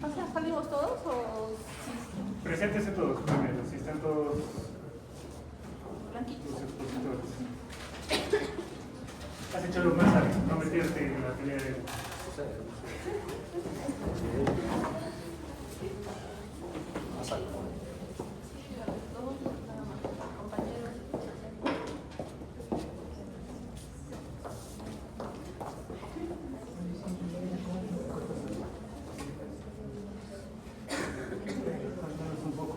O sea, ¿salimos todos o sí? Preséntese todos primero, si están todos Blanquitos. los expositores. Has hecho lo más sabio, no meterte en la pelea de... un poco.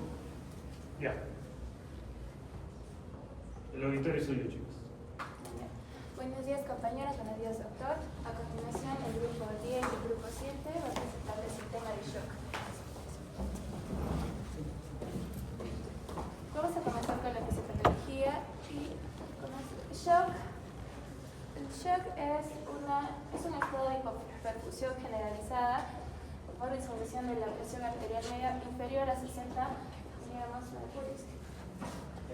Ya. El auditorio es suyo, chicos. Buenos días, compañeros. Buenos días, doctor. A continuación, el grupo 10 y el grupo 7 va a presentarles el tema de shock. Vamos a comenzar con la fisiopatología y con el shock. El shock es un estado de hipoperfusión generalizada por disminución de la presión arterial media inferior a 60 miligramos de mercurio.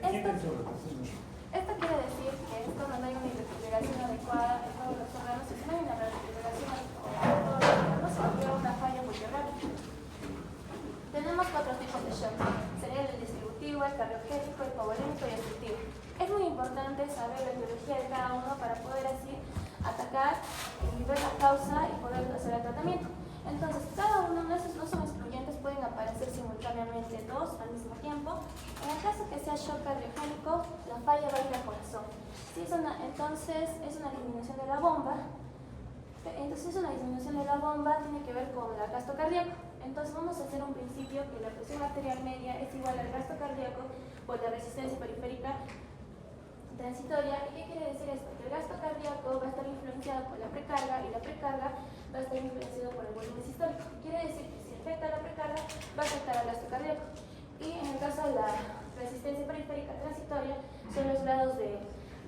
Esto quiere decir que es cuando no hay una irrespiración adecuada en todos los órganos, y si no hay una irrespiración adecuada en todos los órganos, se crea una falla multiorgánica. Tenemos 4 tipos de shock. Sería el distributivo, el cardiogénico, el hipovolémico y el obstructivo. Es muy importante saber la etiología de cada uno para poder así atacar y ver la causa y poder hacer el tratamiento. Entonces, cada uno de esos no son excluyentes, pueden aparecer simultáneamente dos al mismo tiempo. En el caso que sea shock cardiogénico, la falla va a ir al corazón. Entonces, es una disminución de la bomba. Entonces, una disminución de la bomba tiene que ver con el gasto cardíaco. Entonces, vamos a hacer un principio que la presión arterial media es igual al gasto cardíaco por la resistencia periférica transitoria. ¿Y qué quiere decir esto? Que el gasto cardíaco va a estar influenciado por la precarga y la precarga va a estar influenciado por el volumen sistólico. Quiere decir que si afecta a la precarga, va a afectar al gasto cardíaco. Y en el caso de la resistencia periférica transitoria, son los grados de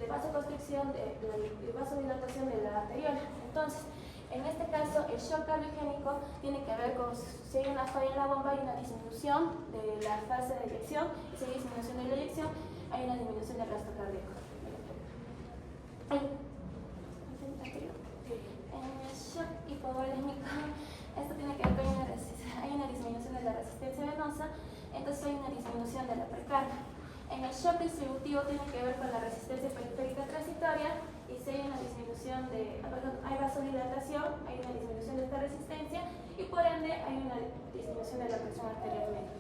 vasoconstricción, de vasodilatación de la arteriola. Entonces, en este caso, el shock cardiogénico tiene que ver con si hay una falla en la bomba, hay una disminución de la fase de eyección, y si hay disminución de la eyección, hay una disminución del gasto cardíaco. En el shock hipovolémico, esto tiene que ver con hay una disminución de la resistencia venosa, entonces hay una disminución de la precarga. En el shock distributivo tiene que ver con la resistencia periférica transitoria, y si hay una disminución hay vasodilatación, hay una disminución de esta resistencia, y por ende hay una disminución de la presión arterial media.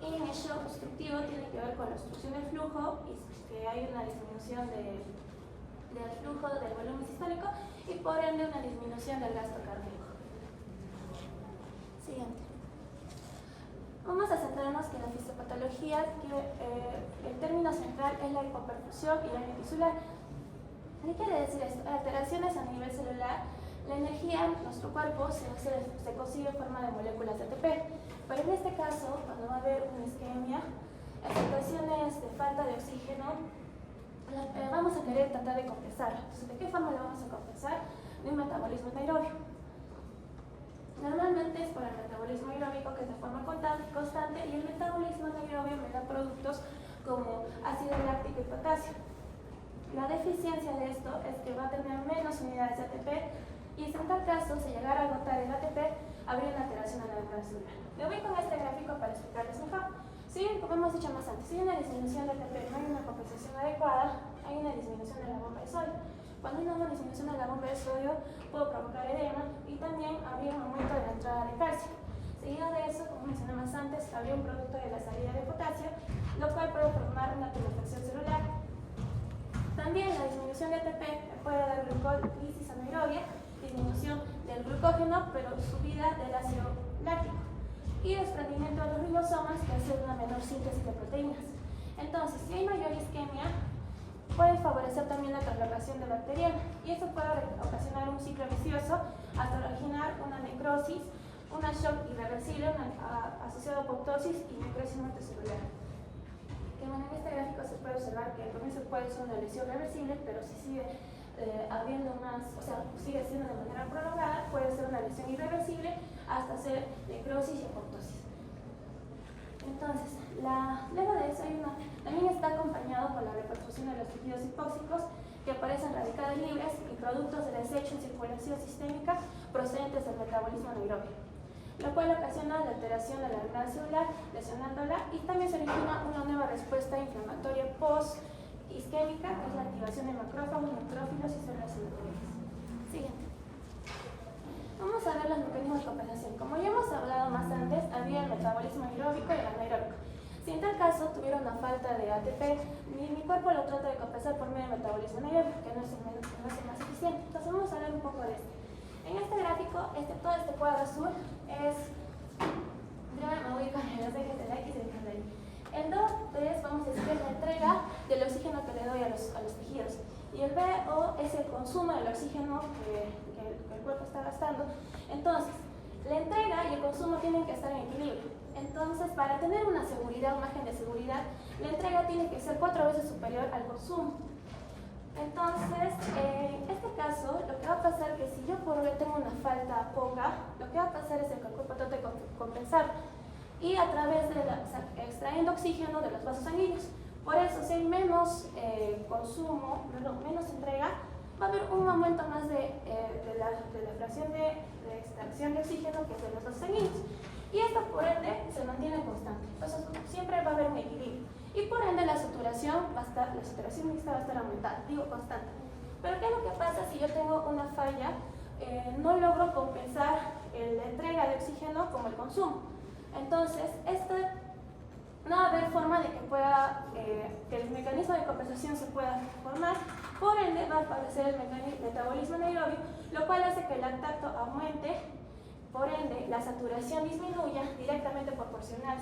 Y en el shock obstructivo tiene que ver con la obstrucción del flujo, y que hay una disminución del flujo del volumen sistólico, y por ende una disminución del gasto cardíaco. Siguiente. Vamos a centrarnos en la fisiopatología, que el término central es la hipoperfusión y la tisular. ¿Qué quiere decir esto? Alteraciones a nivel celular. La energía en nuestro cuerpo se consigue en forma de moléculas de ATP, pero en este caso, cuando va a haber una isquemia, en situaciones de falta de oxígeno, vamos a querer tratar de compensarlo. Entonces, ¿de qué forma lo vamos a compensar? De un metabolismo anaerobio. Normalmente es por el metabolismo aeróbico, que es de forma constante, y el metabolismo anaerobio me da productos como ácido láctico y potasio. La deficiencia de esto es que va a tener menos unidades de ATP, y si en tal caso se llegara a agotar el ATP, habría una alteración a la membrana celular. Me voy con este gráfico para explicarles mejor. Si, como hemos dicho más antes, si hay una disminución de ATP, no hay una compensación adecuada, hay una disminución de la bomba de sodio. Cuando hay una disminución de la bomba de sodio, puede provocar edema, y también habría un aumento de la entrada de calcio. Seguido de eso, como mencioné más antes, habría un producto de la salida de potasio, lo cual puede formar una tumefacción celular. También la disminución de ATP puede dar glucólisis anaerobia, disminución del glucógeno, pero subida del ácido láctico, y desprendimiento de los ribosomas, que hace una menor síntesis de proteínas. Entonces, si hay mayor isquemia, puede favorecer también la translocación de bacteriana, y eso puede ocasionar un ciclo vicioso hasta originar una necrosis, una shock irreversible, asociada a apoptosis y necrosis multicelular. Que bueno, en este gráfico se puede observar que al comienzo puede ser una lesión reversible, pero si sigue habiendo más, o sea, sigue siendo de manera prolongada, puede ser una lesión irreversible hasta ser necrosis y apoptosis. Entonces, luego de eso también está acompañado por la reperfusión de los líquidos hipóxicos, que aparecen radicales libres y productos de desecho en circulación sistémica procedentes del metabolismo anaerobio. lo cual ocasiona la alteración de la membrana celular, lesionándola, y también se origina una nueva respuesta inflamatoria post-isquémica, que es la activación de macrófagos, neutrófilos y células endoteliales. Siguiente. Vamos a ver los mecanismos de compensación. Como ya hemos hablado más antes, había el metabolismo aeróbico y el anaeróbico. Si en tal caso tuviera una falta de ATP, mi cuerpo lo trata de compensar por medio del metabolismo anaeróbico, que no es el más eficiente. Entonces vamos a hablar un poco de esto. En este gráfico, todo este cuadro azul es... Primero me voy con los ejes del X y del Y de ahí. El DO es, vamos a decir, es la entrega del oxígeno que le doy a los tejidos. Y el BO es el consumo del oxígeno que el cuerpo está gastando. Entonces, la entrega y el consumo tienen que estar en equilibrio. Entonces, para tener una seguridad, un margen de seguridad, la entrega tiene que ser 4 veces superior al consumo. Entonces, en este caso, lo que va a pasar es que si yo por ejemplo tengo una falta poca, lo que va a pasar es que el cuerpo trata de compensar y a través de extrayendo oxígeno de los vasos sanguíneos. Por eso, si hay menos consumo, menos entrega, va a haber un aumento más de la fracción de extracción de oxígeno que es de los vasos sanguíneos. Y esto, por ende, se mantiene constante. Entonces, siempre va a haber un equilibrio. Y por ende, la saturación mixta va a estar aumentada, digo constante. Pero ¿qué es lo que pasa si yo tengo una falla? No logro compensar la entrega de oxígeno como el consumo. Entonces, no va a haber forma de que el mecanismo de compensación se pueda formar. Por ende, va a aparecer el metabolismo anaerobio, lo cual hace que el lactato aumente. Por ende, la saturación disminuya directamente proporcional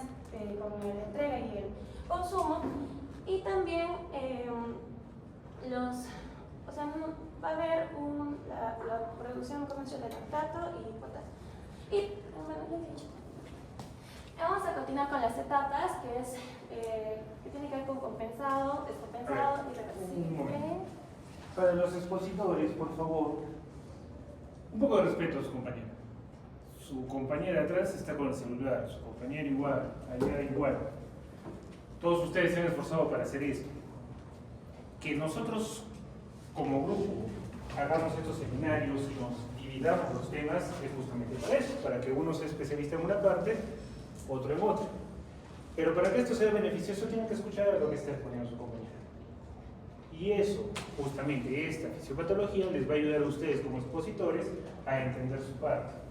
con la entrega y el consumo. Y también va a haber la producción comercial de lactato y potasio. Y vamos a continuar con las etapas, que tiene que ver con compensado, descompensado y reversible. Para los expositores, por favor, un poco de respeto a su compañero. Su compañera atrás está con el celular, su compañero igual, allá igual. Todos ustedes se han esforzado para hacer esto. Que nosotros, como grupo, hagamos estos seminarios y nos dividamos los temas es justamente para eso, para que uno sea especialista en una parte, otro en otra. Pero para que esto sea beneficioso, tienen que escuchar lo que está exponiendo su compañero. Y eso, justamente esta fisiopatología, les va a ayudar a ustedes como expositores a entender su parte.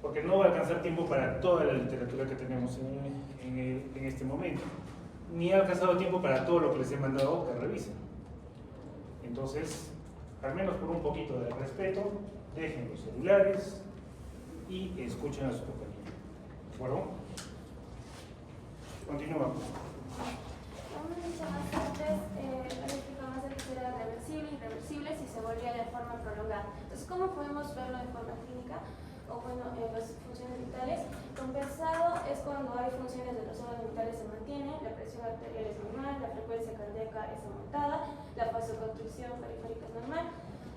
Porque no va a alcanzar tiempo para toda la literatura que tenemos en este momento. Ni ha alcanzado tiempo para todo lo que les he mandado que revisen. Entonces, al menos por un poquito de respeto, dejen los celulares y escuchen a su compañero. ¿De acuerdo? Continuamos. Como hemos dicho más antes, el efecto más era reversible y irreversible si se volvía de forma prolongada. Entonces, ¿cómo podemos verlo de forma clínica? O bueno, las funciones vitales. Compensado es cuando hay funciones de los órganos vitales se mantienen, la presión arterial es normal, la frecuencia cardíaca es aumentada, la vasoconstricción periférica es normal.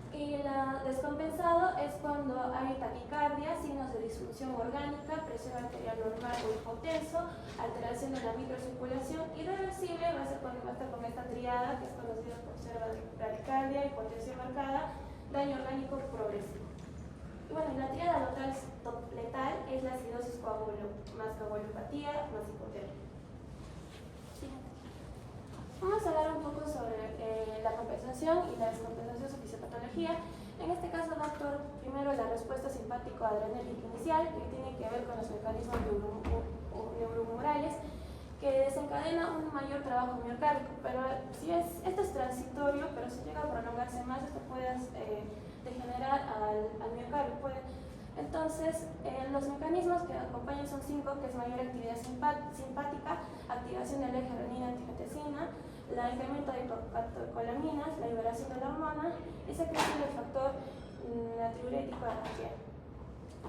Y la descompensado es cuando hay taquicardia, signos de disfunción orgánica, presión arterial normal o hipotenso, alteración de la microcirculación. Irreversible va a ser cuando va a estar con esta triada, que es conocida por ser bradicardia, hipotensión marcada, daño orgánico progresivo. Y bueno, la triada letal es la acidosis más coagulopatía más hipotermia. Vamos a hablar un poco sobre la compensación y la descompensación su fisiopatología. En este caso, doctor, primero la respuesta simpático-adrenérgica inicial, que tiene que ver con los mecanismos neurohumorales, que desencadena un mayor trabajo miocárdico. Pero si esto es transitorio, pero si llega a prolongarse más, esto puede degenerar al miocardio. Entonces, los mecanismos que acompañan son 5, que es mayor actividad simpática, activación del eje renina-angiotensina, el incremento de catecolaminas, la liberación de la hormona y secreción del factor natriurético antipiel.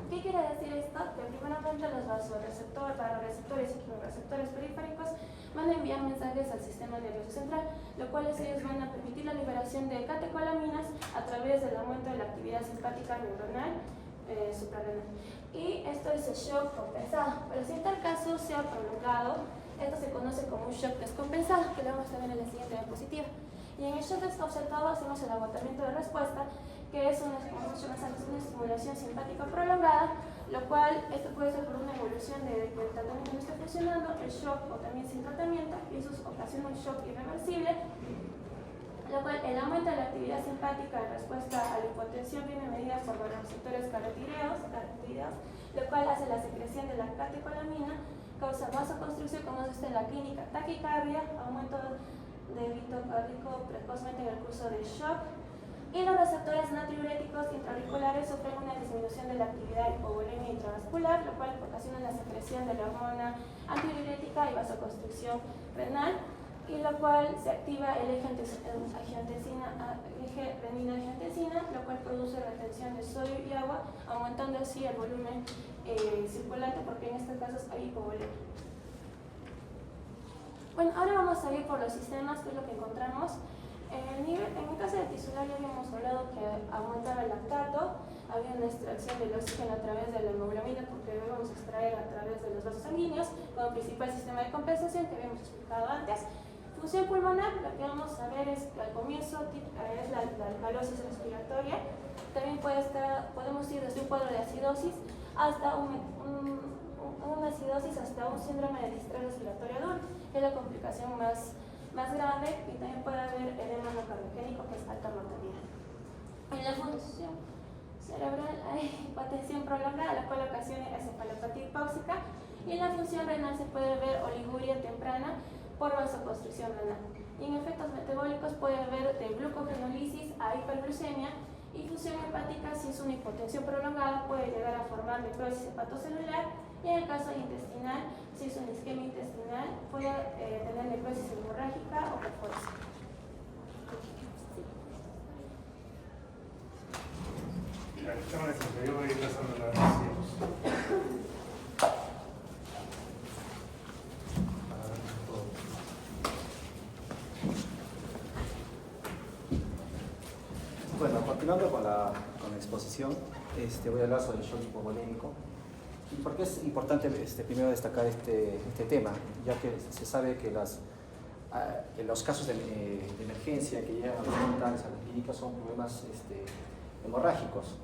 ¿Qué quiere decir esto? Que primeramente los vasoreceptores y quimioreceptores periféricos van a enviar mensajes al sistema nervioso central, lo cual ellos van a permitir la liberación de catecolaminas a través del aumento de la actividad simpática neuronal suprarrenal. Y esto es el shock compensado, pero si en tal caso sea prolongado, esto se conoce como un shock descompensado, que lo vamos a ver en la siguiente diapositiva. Y en el shock descompensado hacemos el agotamiento de respuesta, que es una estimulación simpática prolongada, lo cual esto puede ser por una evolución de que el tratamiento no esté funcionando, el shock o también sin tratamiento, y eso ocasiona un shock irreversible, lo cual el aumento de la actividad simpática en respuesta a la hipotensión viene medida por los receptores carotideos, lo cual hace la secreción de la catecolamina, causa vasoconstricción, como se en la clínica, taquicardia, aumento de evito cardíaco precozmente en el curso del shock, y los receptores natriuréticos intraauriculares sufren una disminución de la actividad hipovolemia intravascular, lo cual ocasiona la secreción de la hormona antidiurética y vasoconstricción renal, y lo cual se activa el eje renina-angiotensina, lo cual produce retención de sodio y agua, aumentando así el volumen circulante, porque en este caso hay hipovolemia. Bueno, ahora vamos a ir por los sistemas, que es lo que encontramos. En el caso de tisular ya habíamos hablado que aumentaba el lactato, había una extracción del oxígeno a través de la hemoglobina, porque debemos extraer a través de los vasos sanguíneos como principal sistema de compensación que habíamos explicado antes. Función pulmonar, lo que vamos a ver es que al comienzo es la alcalosis respiratoria. También podemos ir desde un cuadro de acidosis hasta una acidosis hasta un síndrome de distrés respiratorio agudo, que es la complicación más grave, y también puede haber edema no cardiogénico, que es alta mortalidad. En la función cerebral hay hipotensión prolongada, la cual ocasiona encefalopatía hipóxica, y en la función renal se puede ver oliguria temprana por vasoconstricción renal. Y en efectos metabólicos puede haber de glucogenólisis a hiperglucemia, y función hepática, si es una hipotensión prolongada, puede llegar a formar necrosis hepatocelular, y en el caso intestinal, si es una isquemia intestinal, puede tener necrosis hemorrágica o perforación. Yo voy a ir pasando la sesión. Bueno, continuando con la exposición, voy a hablar sobre el shock hipovolémico. ¿Y por qué es importante primero destacar este tema? Ya que se sabe que los casos de emergencia que llegan a los hospitales, a las clínicas, son problemas hemorrágicos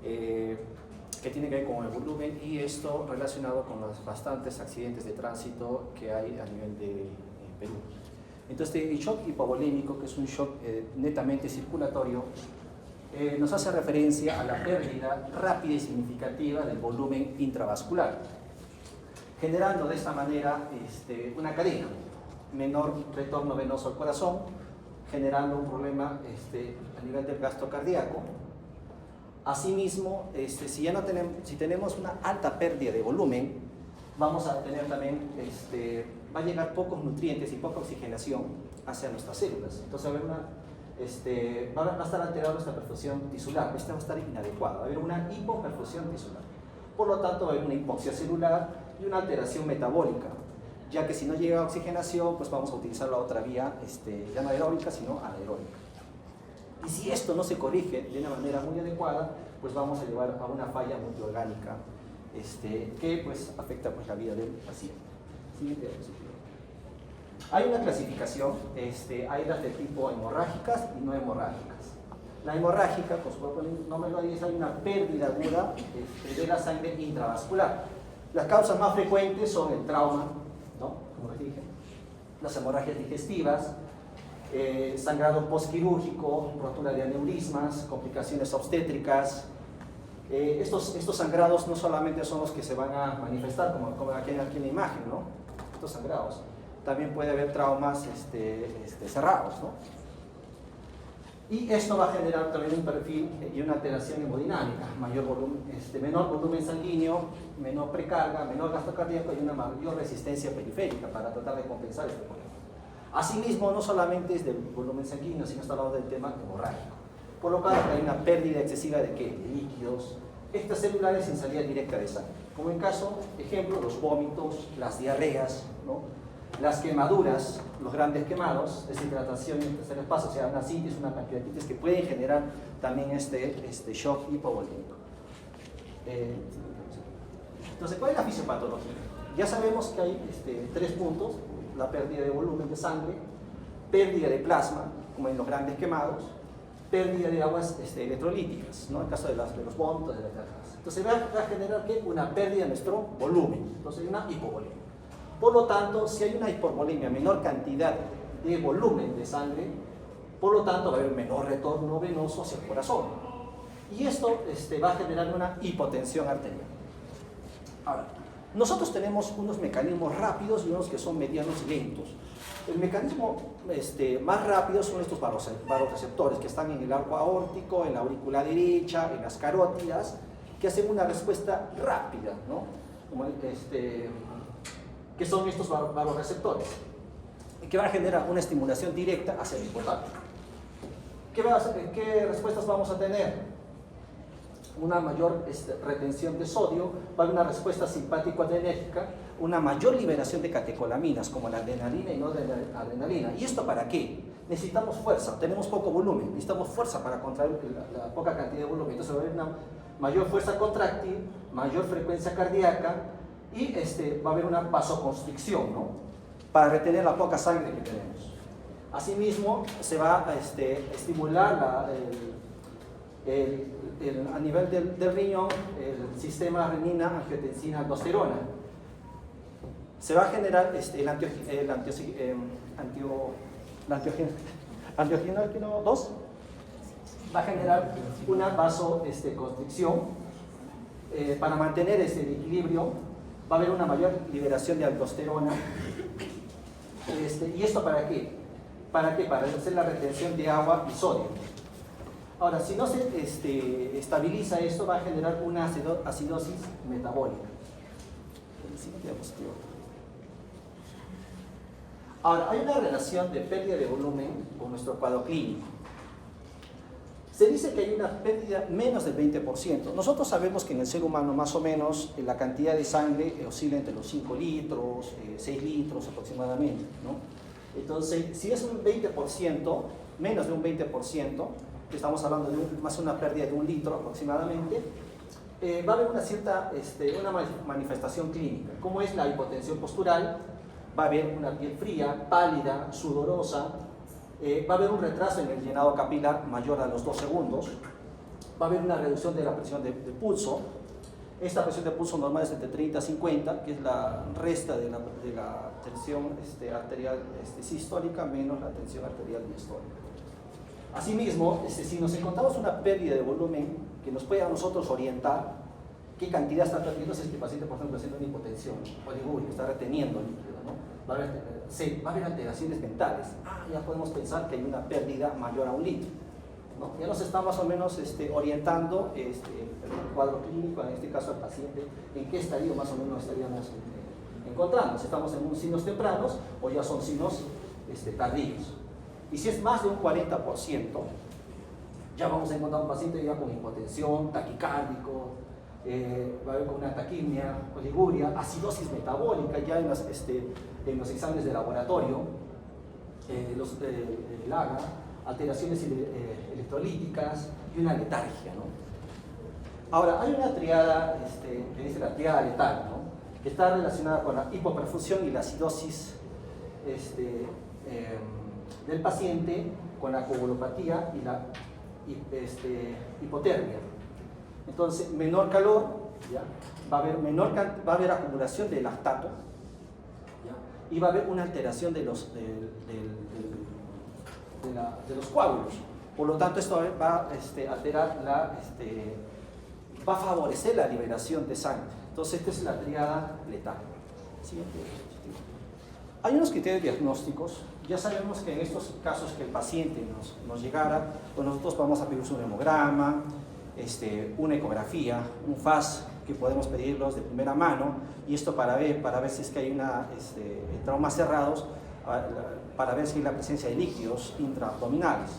que tienen que ver con el volumen, y esto relacionado con los bastantes accidentes de tránsito que hay a nivel de Perú. Entonces, el shock hipovolémico, que es un shock netamente circulatorio, nos hace referencia a la pérdida rápida y significativa del volumen intravascular, generando de esta manera una cadena, menor retorno venoso al corazón, generando un problema a nivel del gasto cardíaco. Asimismo, si tenemos una alta pérdida de volumen, vamos a tener también, va a llegar pocos nutrientes y poca oxigenación hacia nuestras células. Entonces va a estar alterada nuestra perfusión tisular, esta va a estar inadecuada, va a haber una hipoperfusión tisular. Por lo tanto, va a haber una hipoxia celular y una alteración metabólica, ya que si no llega oxigenación, pues vamos a utilizar la otra vía, ya no aeróbica, sino anaeróbica. Y si esto no se corrige de una manera muy adecuada, pues vamos a llevar a una falla multiorgánica, que pues afecta pues la vida del paciente. Siguiente diapositiva. Hay una clasificación, hay las de tipo hemorrágicas y no hemorrágicas. La hemorrágica, pues como el nombre lo dice, hay una pérdida aguda de la sangre intravascular. Las causas más frecuentes son el trauma, ¿no? Como les dije, las hemorragias digestivas, sangrado postquirúrgico, rotura de aneurismas, complicaciones obstétricas. Estos sangrados no solamente son los que se van a manifestar, como aquí en la imagen, ¿no? Estos sangrados. También puede haber traumas cerrados, ¿no? Y esto va a generar también un perfil y una alteración hemodinámica, menor volumen sanguíneo, menor precarga, menor gasto cardíaco y una mayor resistencia periférica para tratar de compensar este problema. Asimismo, no solamente es del volumen sanguíneo, sino está hablando del tema hemorrágico. Por lo cual hay una pérdida excesiva de ¿qué? De líquidos extracelulares sin salida directa de sangre. Como en caso, ejemplo, los vómitos, las diarreas, ¿no? Las quemaduras, los grandes quemados, deshidratación en tercer espacio, o sea, una citis, una pancreatitis, que pueden generar también este shock hipovolémico. Entonces, ¿cuál es la fisiopatología? Ya sabemos que hay 3 puntos: la pérdida de volumen de sangre, pérdida de plasma, como en los grandes quemados, pérdida de aguas electrolíticas, ¿no? En el caso de los vómitos, de las diarreas. Entonces va a generar ¿qué? Una pérdida de nuestro volumen, entonces hay una hipovolemia. Por lo tanto, si hay una hipovolemia, menor cantidad de volumen de sangre, por lo tanto va a haber menor retorno venoso hacia el corazón. Y esto va a generar una hipotensión arterial. Ahora, nosotros tenemos unos mecanismos rápidos y unos que son medianos y lentos. El mecanismo más rápido son estos vasoreceptores que están en el arco aórtico, en la aurícula derecha, en las carótidas, que hacen una respuesta rápida, ¿no? Que son estos vasoreceptores, que van a generar una estimulación directa hacia el hipotálamo. ¿Qué respuestas vamos a tener? Una mayor retención de sodio, va a haber una respuesta simpático-adrenérgica, una mayor liberación de catecolaminas como la adrenalina y no adrenalina. ¿Y esto para qué? Necesitamos fuerza, tenemos poco volumen, necesitamos fuerza para contraer la poca cantidad de volumen. Entonces va a haber una mayor fuerza contráctil, mayor frecuencia cardíaca y va a haber una vasoconstricción, ¿no? Para retener la poca sangre que tenemos. Asimismo, se va a estimular a nivel del riñón el sistema renina, angiotensina, aldosterona. Se va a generar angiogeno 2, va a generar una vasoconstricción para mantener el equilibrio. Va a haber una mayor liberación de aldosterona. ¿Y esto para qué? ¿Para qué? Para hacer la retención de agua y sodio. Ahora, si no se estabiliza esto, va a generar una acidosis metabólica. Ahora, hay una relación de pérdida de volumen con nuestro cuadro clínico. Se dice que hay una pérdida menos del 20%. Nosotros sabemos que en el ser humano más o menos la cantidad de sangre oscila entre los 5 litros, 6 litros aproximadamente, ¿no? Entonces, si es un 20%, menos de un 20%, estamos hablando de más una pérdida de 1 litro aproximadamente, va a haber una cierta una manifestación clínica, como es la hipotensión postural, va a haber una piel fría, pálida, sudorosa, va a haber un retraso en el llenado capilar mayor a los 2 segundos, va a haber una reducción de la presión de pulso. Esta presión de pulso normal es entre 30 a 50, que es la resta de la tensión arterial sistólica menos la tensión arterial diastólica. Asimismo, si nos encontramos una pérdida de volumen que nos puede a nosotros orientar qué cantidad está perdiendo, si este paciente, por ejemplo, haciendo una hipotensión, oliguria, está reteniendo líquido, ¿no? Va a haber alteraciones mentales. Ya podemos pensar que hay una pérdida mayor a 1 litro, ¿no? Ya nos está más o menos orientando el cuadro clínico, en este caso al paciente, en qué estadio más o menos estaríamos encontrando. Si estamos en unos signos tempranos o ya son signos tardíos. Y si es más de un 40%, ya vamos a encontrar un paciente ya con hipotensión, taquicárdico, va a haber con una taquimia, oliguria, acidosis metabólica ya en los exámenes de laboratorio, el AGA, alteraciones electrolíticas y una letargia, ¿no? Ahora, hay una triada, que dice la triada letal, ¿no? Que está relacionada con la hipoperfusión y la acidosis del paciente, con la coagulopatía y la hipotermia. Entonces, menor calor, ¿ya? Va a haber acumulación de lactato, ¿ya? Y va a haber una alteración de los coágulos. Por lo tanto, esto va a alterar va a favorecer la liberación de sangre. Entonces, esta es la triada letal. Siguiente. Hay unos criterios diagnósticos. Ya sabemos que en estos casos que el paciente nos llegara, pues nosotros vamos a pedir un hemograma, una ecografía, un FAS que podemos pedirlos de primera mano, y esto para ver si es que hay traumas cerrados, para ver si hay la presencia de líquidos intraabdominales.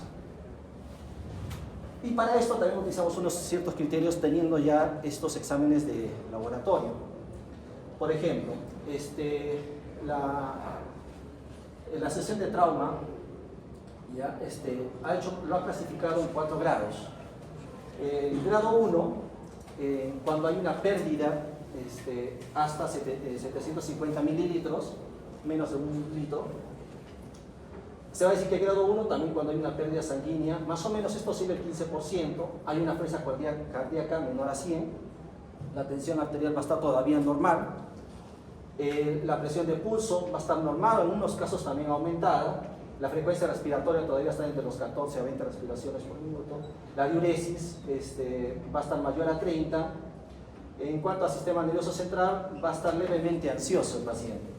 Y para esto también utilizamos unos ciertos criterios teniendo ya estos exámenes de laboratorio. Por ejemplo, la sesión de trauma ya, lo ha clasificado en 4 grados. El grado 1, cuando hay una pérdida hasta 750 mililitros, menos de 1 litro, se va a decir que el grado 1 también cuando hay una pérdida sanguínea, más o menos esto oscila el 15%, hay una frecuencia cardíaca menor a 100, la tensión arterial va a estar todavía normal, la presión de pulso va a estar normal, en unos casos también aumentada, la frecuencia respiratoria todavía está entre los 14 a 20 respiraciones por minuto, la diuresis va a estar mayor a 30. En cuanto al sistema nervioso central, va a estar levemente ansioso el paciente.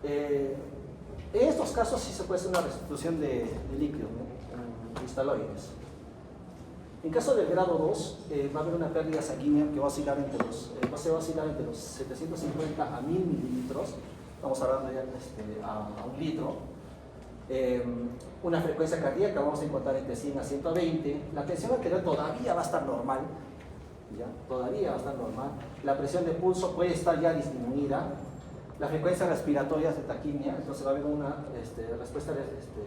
En estos casos sí se puede hacer una restitución de líquidos, ¿no? Cristaloides. En caso del grado 2, va a haber una pérdida sanguínea que va a oscilar entre los 750 a 1000 mililitros, estamos hablando ya a 1 litro. Una frecuencia cardíaca vamos a encontrar entre 100 a 120. La tensión arterial todavía va a estar normal, ¿ya? Todavía va a estar normal. La presión de pulso puede estar ya disminuida. La frecuencia respiratoria es de taquimia, entonces va a haber una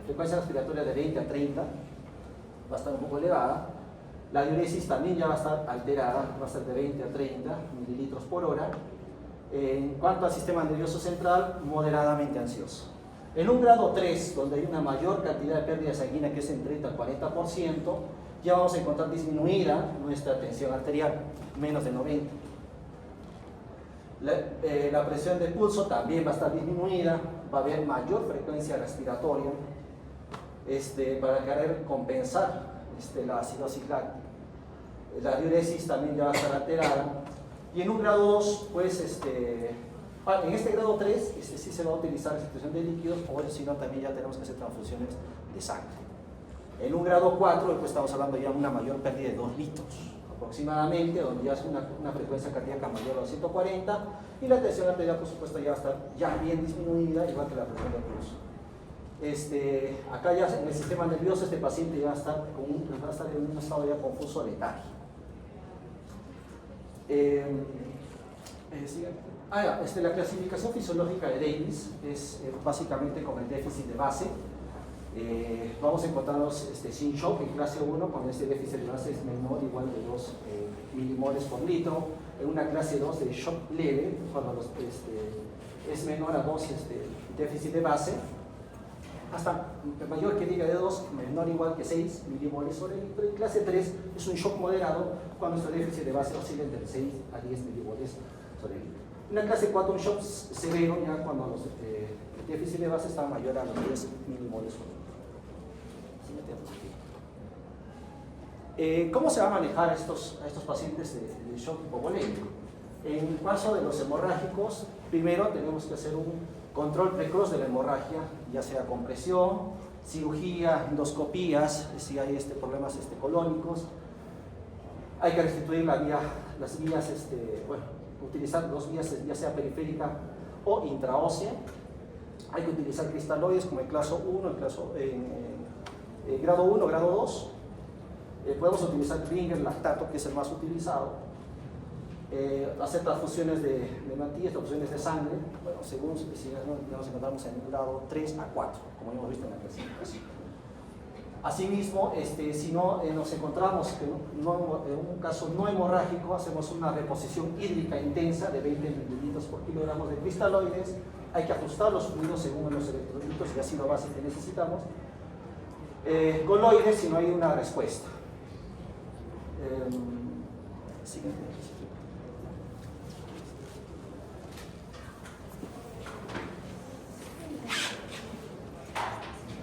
frecuencia respiratoria de 20 a 30, va a estar un poco elevada. La diuresis también ya va a estar alterada, va a ser de 20 a 30 mililitros por hora. En cuanto al sistema nervioso central, moderadamente ansioso. En un grado 3, donde hay una mayor cantidad de pérdida sanguínea, que es en 30 al 40%, ya vamos a encontrar disminuida nuestra tensión arterial, menos de 90. La presión de pulso también va a estar disminuida, va a haber mayor frecuencia respiratoria para querer compensar la acidosis láctica. La diuresis también ya va a estar alterada. Y en un grado 2, pues, en este grado 3, sí se va a utilizar restitución de líquidos, o si no, también ya tenemos que hacer transfusiones de sangre. En un grado 4, pues estamos hablando ya de una mayor pérdida de 2 litros aproximadamente, donde ya es una frecuencia cardíaca mayor a 140, y la tensión arterial, por supuesto, ya va a estar ya bien disminuida, igual que la presión de pulso. Acá ya en el sistema nervioso este paciente ya va a estar en un estado ya confuso letal. La clasificación fisiológica de Davis es básicamente con el déficit de base. Vamos a encontrarnos sin shock en clase 1, cuando este déficit de base es menor o igual de 2 milimoles por litro. En una clase 2 de shock leve, cuando es menor a 2 déficit de base, hasta mayor que diga de 2, menor o igual que 6 milimoles sobre litro. En clase 3 es un shock moderado, cuando nuestro déficit de base oscila entre 6 a 10 milimoles sobre litro. En la clase 4 un shock severo, ya cuando el déficit de base está mayor a los 10 milimoles sobre litro. ¿Cómo se va a manejar a estos pacientes de shock hipovolémico? En el caso de los hemorrágicos, primero tenemos que hacer un control precoz de la hemorragia, ya sea compresión, cirugía, endoscopías, si hay problemas colónicos. Hay que restituir las vías, utilizar 2 vías, ya sea periférica o intraósea. Hay que utilizar cristaloides como el caso 1, grado 1, grado 2. Podemos utilizar Ringer lactato, que es el más utilizado. Hacer transfusiones de hematía, transfusiones de sangre, según si ya nos encontramos en el grado 3 a 4, como hemos visto en la clasificación. Asimismo, si no nos encontramos en un caso no hemorrágico, hacemos una reposición hídrica intensa de 20 mililitros por kilogramos de cristaloides. Hay que ajustar los fluidos según los electrolitos y ácido base que necesitamos. Coloides si no hay una respuesta. Siguiente.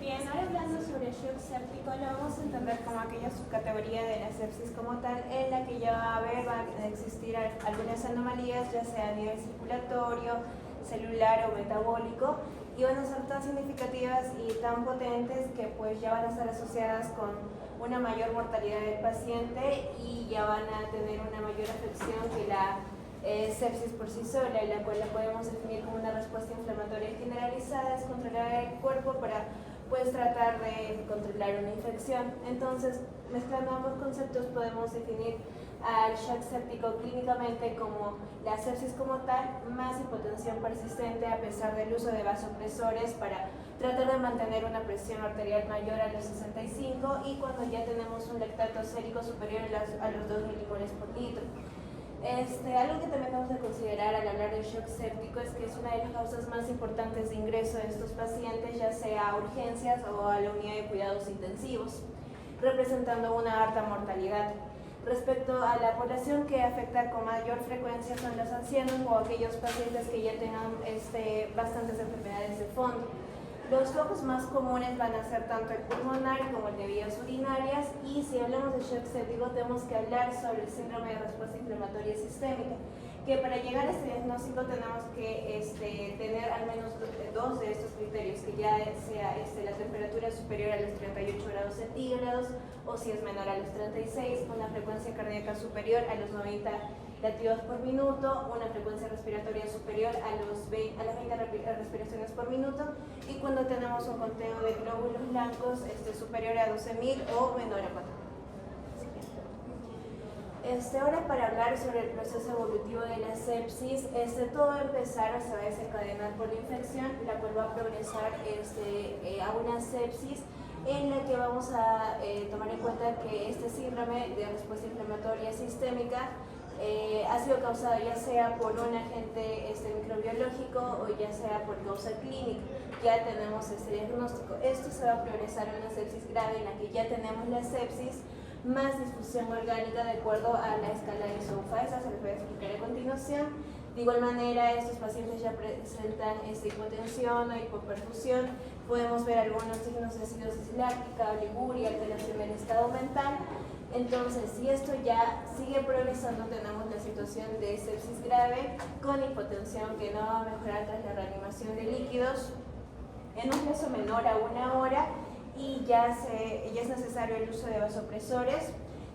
Bien, ahora hablando sobre shock séptico, lo vamos a entender como aquella subcategoría de la sepsis como tal, en la que ya va a existir algunas anomalías, ya sea a nivel circulatorio, celular o metabólico, y van a ser tan significativas y tan potentes que pues ya van a estar asociadas con una mayor mortalidad del paciente y ya van a tener una mayor afección que la sepsis por sí sola, y la cual la podemos definir como una respuesta inflamatoria generalizada, es controlar el cuerpo para pues tratar de controlar una infección. Entonces, mezclando ambos conceptos, podemos definir al shock séptico clínicamente como la sepsis como tal, más hipotensión persistente a pesar del uso de vasopresores para tratar de mantener una presión arterial mayor a los 65, y cuando ya tenemos un lactato sérico superior a los 2 milimoles por litro. Algo que también vamos a considerar al hablar del shock séptico es que es una de las causas más importantes de ingreso de estos pacientes, ya sea a urgencias o a la unidad de cuidados intensivos, representando una alta mortalidad. Respecto a la población que afecta con mayor frecuencia son los ancianos o aquellos pacientes que ya tengan bastantes enfermedades de fondo. Los focos más comunes van a ser tanto el pulmonar como el de vías urinarias, y si hablamos de shock séptico tenemos que hablar sobre el síndrome de respuesta inflamatoria sistémica, que para llegar a este diagnóstico tenemos que tener al menos dos de estos criterios, que ya sea la temperatura superior a los 38 grados centígrados, o si es menor a los 36, una frecuencia cardíaca superior a los 90 latidos por minuto, una frecuencia respiratoria superior a las 20 respiraciones por minuto, y cuando tenemos un conteo de glóbulos blancos superior a 12.000 o menor a 4.000. Ahora, para hablar sobre el proceso evolutivo de la sepsis, todo va a empezar o se va a desencadenar por la infección, la cual va a progresar a una sepsis, en la que vamos a tomar en cuenta que este síndrome de respuesta inflamatoria sistémica ha sido causado ya sea por un agente microbiológico o ya sea por causa clínica. Ya tenemos este diagnóstico. Esto se va a progresar en una sepsis grave, en la que ya tenemos la sepsis más disfunción orgánica de acuerdo a la escala de Soufasa, se les voy a explicar a continuación. De igual manera, estos pacientes ya presentan hipotensión o hipoperfusión. Podemos ver algunos signos de acidosis láctica, oliguria, alteración del estado mental. Entonces, si esto ya sigue progresando, tenemos la situación de sepsis grave con hipotensión que no va a mejorar tras la reanimación de líquidos en un plazo menor a 1 hora, y ya es necesario el uso de vasopresores.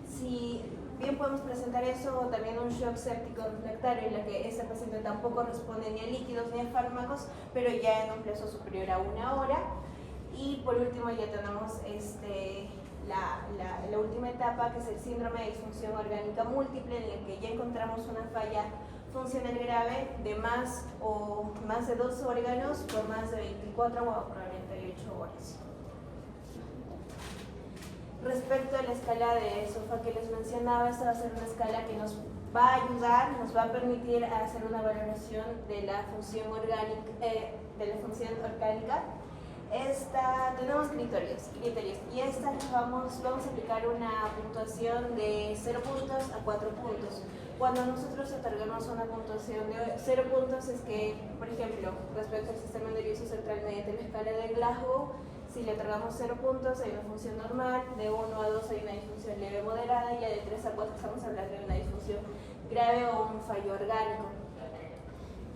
Si bien podemos presentar eso, o también un shock séptico refractario, en la que ese paciente tampoco responde ni a líquidos ni a fármacos, pero ya en un plazo superior a 1 hora. Y por último ya tenemos la última etapa, que es el síndrome de disfunción orgánica múltiple, en el que ya encontramos una falla funcional grave de más de 2 órganos por más de 24 o 48 horas. Respecto a la escala de SOFA que les mencionaba, esta va a ser una escala que nos va a ayudar, nos va a permitir hacer una valoración de la función orgánica. Tenemos criterios, y vamos a aplicar una puntuación de 0 puntos a 4 puntos. Cuando nosotros otorgamos una puntuación de 0 puntos es que, por ejemplo, respecto al sistema nervioso central mediante la escala de Glasgow, si le otorgamos 0 puntos hay una función normal, de 1 a 2 hay una disfunción leve moderada, y ya de 3 a 4 estamos hablando de una disfunción grave o un fallo orgánico.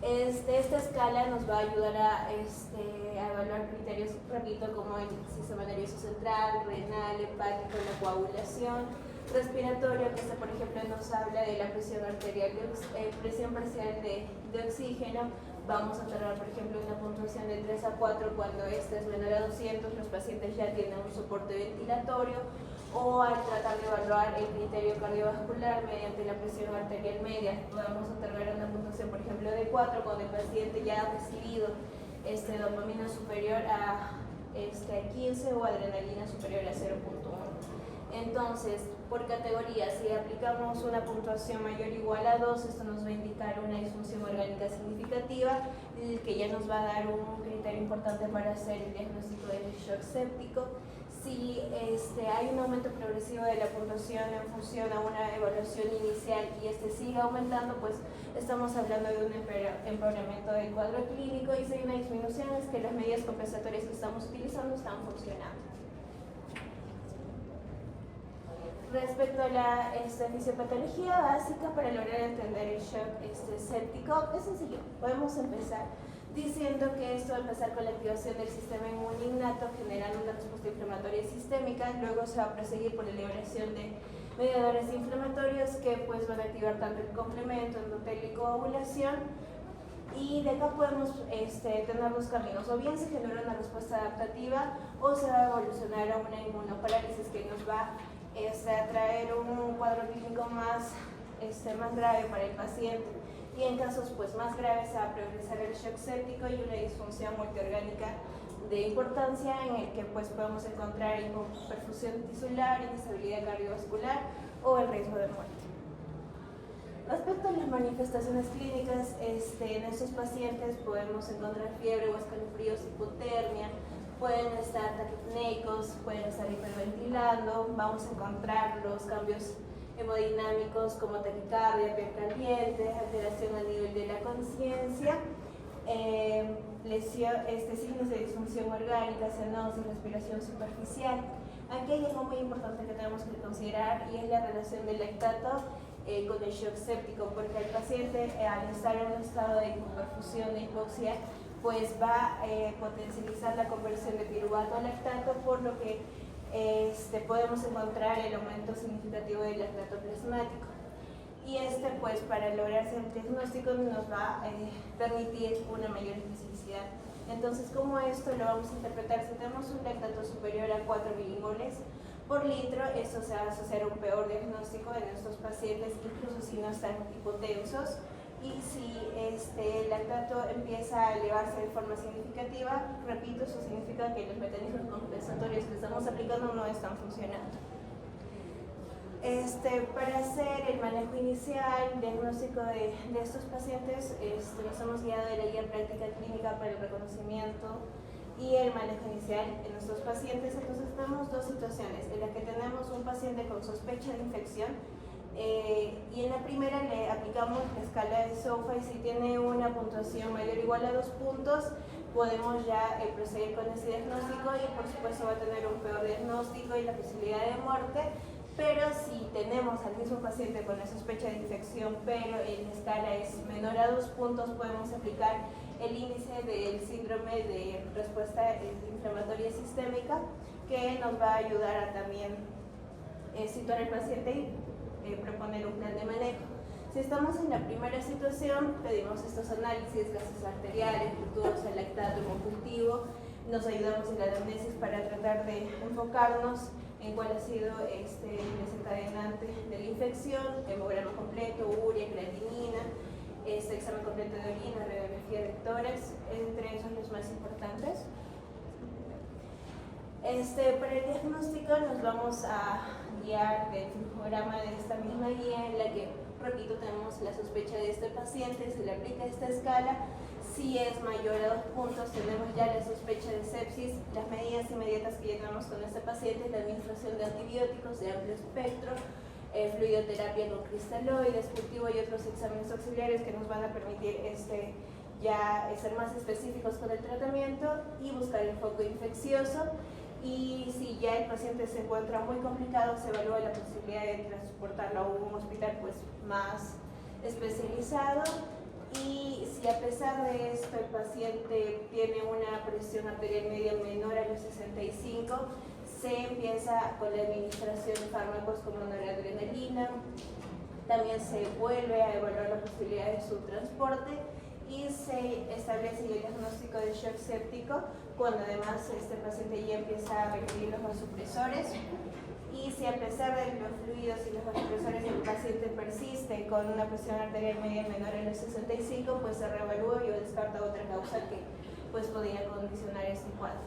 Esta escala nos va a ayudar a evaluar criterios, repito, como el sistema nervioso central, renal, hepático, la coagulación, respiratorio, que por ejemplo nos habla de la presión arterial, presión parcial de oxígeno. Vamos a otorgar, por ejemplo, una puntuación de 3 a 4 cuando esta es menor a 200, los pacientes ya tienen un soporte ventilatorio, o al tratar de evaluar el criterio cardiovascular mediante la presión arterial media, podemos otorgar una puntuación, por ejemplo, de 4 cuando el paciente ya ha recibido dopamina superior a 15 o adrenalina superior a 0.1. Entonces, por categoría, si aplicamos una puntuación mayor o igual a 2, esto nos va a indicar una disfunción orgánica significativa, que ya nos va a dar un criterio importante para hacer el diagnóstico del shock séptico. Si hay un aumento progresivo de la puntuación en función a una evaluación inicial y sigue aumentando, pues estamos hablando de un empeoramiento del cuadro clínico, y si hay una disminución es que las medidas compensatorias que estamos utilizando están funcionando. Respecto a la fisiopatología básica para lograr entender el shock séptico, es sencillo. Podemos empezar diciendo que esto va a empezar con la activación del sistema inmune innato, generando una respuesta inflamatoria sistémica. Luego se va a proseguir por la liberación de mediadores inflamatorios que pues van a activar tanto el complemento, endotelio y coagulación. Y de acá podemos tener dos caminos: o bien se genera una respuesta adaptativa, o se va a evolucionar a una inmunoparálisis que nos va a traer un cuadro clínico más grave para el paciente, y en casos pues más graves se va a progresar el shock séptico y una disfunción multiorgánica de importancia, en el que pues podemos encontrar hipoperfusión tisular, inestabilidad cardiovascular o el riesgo de muerte. Respecto a las manifestaciones clínicas, en estos pacientes podemos encontrar fiebre o escalofríos, hipotermia, pueden estar taquipneicos, pueden estar hiperventilando, vamos a encontrar los cambios hemodinámicos como taquicardia, piel caliente, alteración a nivel de la conciencia, signos de disfunción orgánica, cianosis, respiración superficial. Aquí hay algo muy importante que tenemos que considerar y es la relación del lactato con el shock séptico, porque el paciente al estar en un estado de hipoperfusión, de hipoxia, pues va a potencializar la conversión de piruvato a lactato, por lo que podemos encontrar el aumento significativo del lactato plasmático. Y pues para lograr el diagnóstico nos va a permitir una mayor especificidad. Entonces, ¿cómo esto lo vamos a interpretar? Si tenemos un lactato superior a 4 milimoles por litro, esto se va a asociar a un peor diagnóstico en estos pacientes, incluso si no están hipotensos. Y si el lactato empieza a elevarse de forma significativa, repito, eso significa que los mecanismos compensatorios que estamos aplicando no están funcionando. Para hacer el manejo inicial, diagnóstico de estos pacientes, nos hemos guiado de la guía práctica clínica para el reconocimiento y el manejo inicial en nuestros pacientes. Entonces tenemos dos situaciones, en la que tenemos un paciente con sospecha de infección, y en la primera le aplicamos la escala de SOFA, y si tiene una puntuación mayor o igual a 2 puntos, podemos ya proceder con ese diagnóstico, y por supuesto va a tener un peor diagnóstico y la posibilidad de muerte. Pero si tenemos al mismo paciente con la sospecha de infección, pero en la escala es menor a 2 puntos, podemos aplicar el índice del síndrome de respuesta inflamatoria sistémica, que nos va a ayudar a también situar al paciente y proponer un plan de manejo. Si estamos en la primera situación, pedimos estos análisis, gases arteriales, glucosa, lactato, hemocultivo, nos ayudamos en la anamnesis para tratar de enfocarnos en cuál ha sido el desencadenante de la infección, hemograma completo, urea, creatinina, examen completo de orina, radiografía de tórax, entre esos los más importantes. Para el diagnóstico nos vamos a guiar del flujograma de esta misma guía, en la que, repito, tenemos la sospecha de este paciente, se le aplica esta escala. Si es mayor a 2 puntos, tenemos ya la sospecha de sepsis. Las medidas inmediatas que llevamos con este paciente es la administración de antibióticos de amplio espectro, fluidoterapia con cristaloides, cultivo y otros exámenes auxiliares que nos van a permitir ya ser más específicos con el tratamiento y buscar el foco infeccioso. Y si ya el paciente se encuentra muy complicado, se evalúa la posibilidad de transportarlo a un hospital más especializado. Y si a pesar de esto el paciente tiene una presión arterial media menor a los 65, se empieza con la administración de fármacos como noradrenalina. También se vuelve a evaluar la posibilidad de su transporte y se establece el diagnóstico de shock séptico, cuando además este paciente ya empieza a requerir los vasopresores. Y si a pesar de los fluidos y los vasopresores el paciente persiste con una presión arterial media menor a los 65, pues se reevalúa y descarta otra causa que pues podría condicionar este cuadro.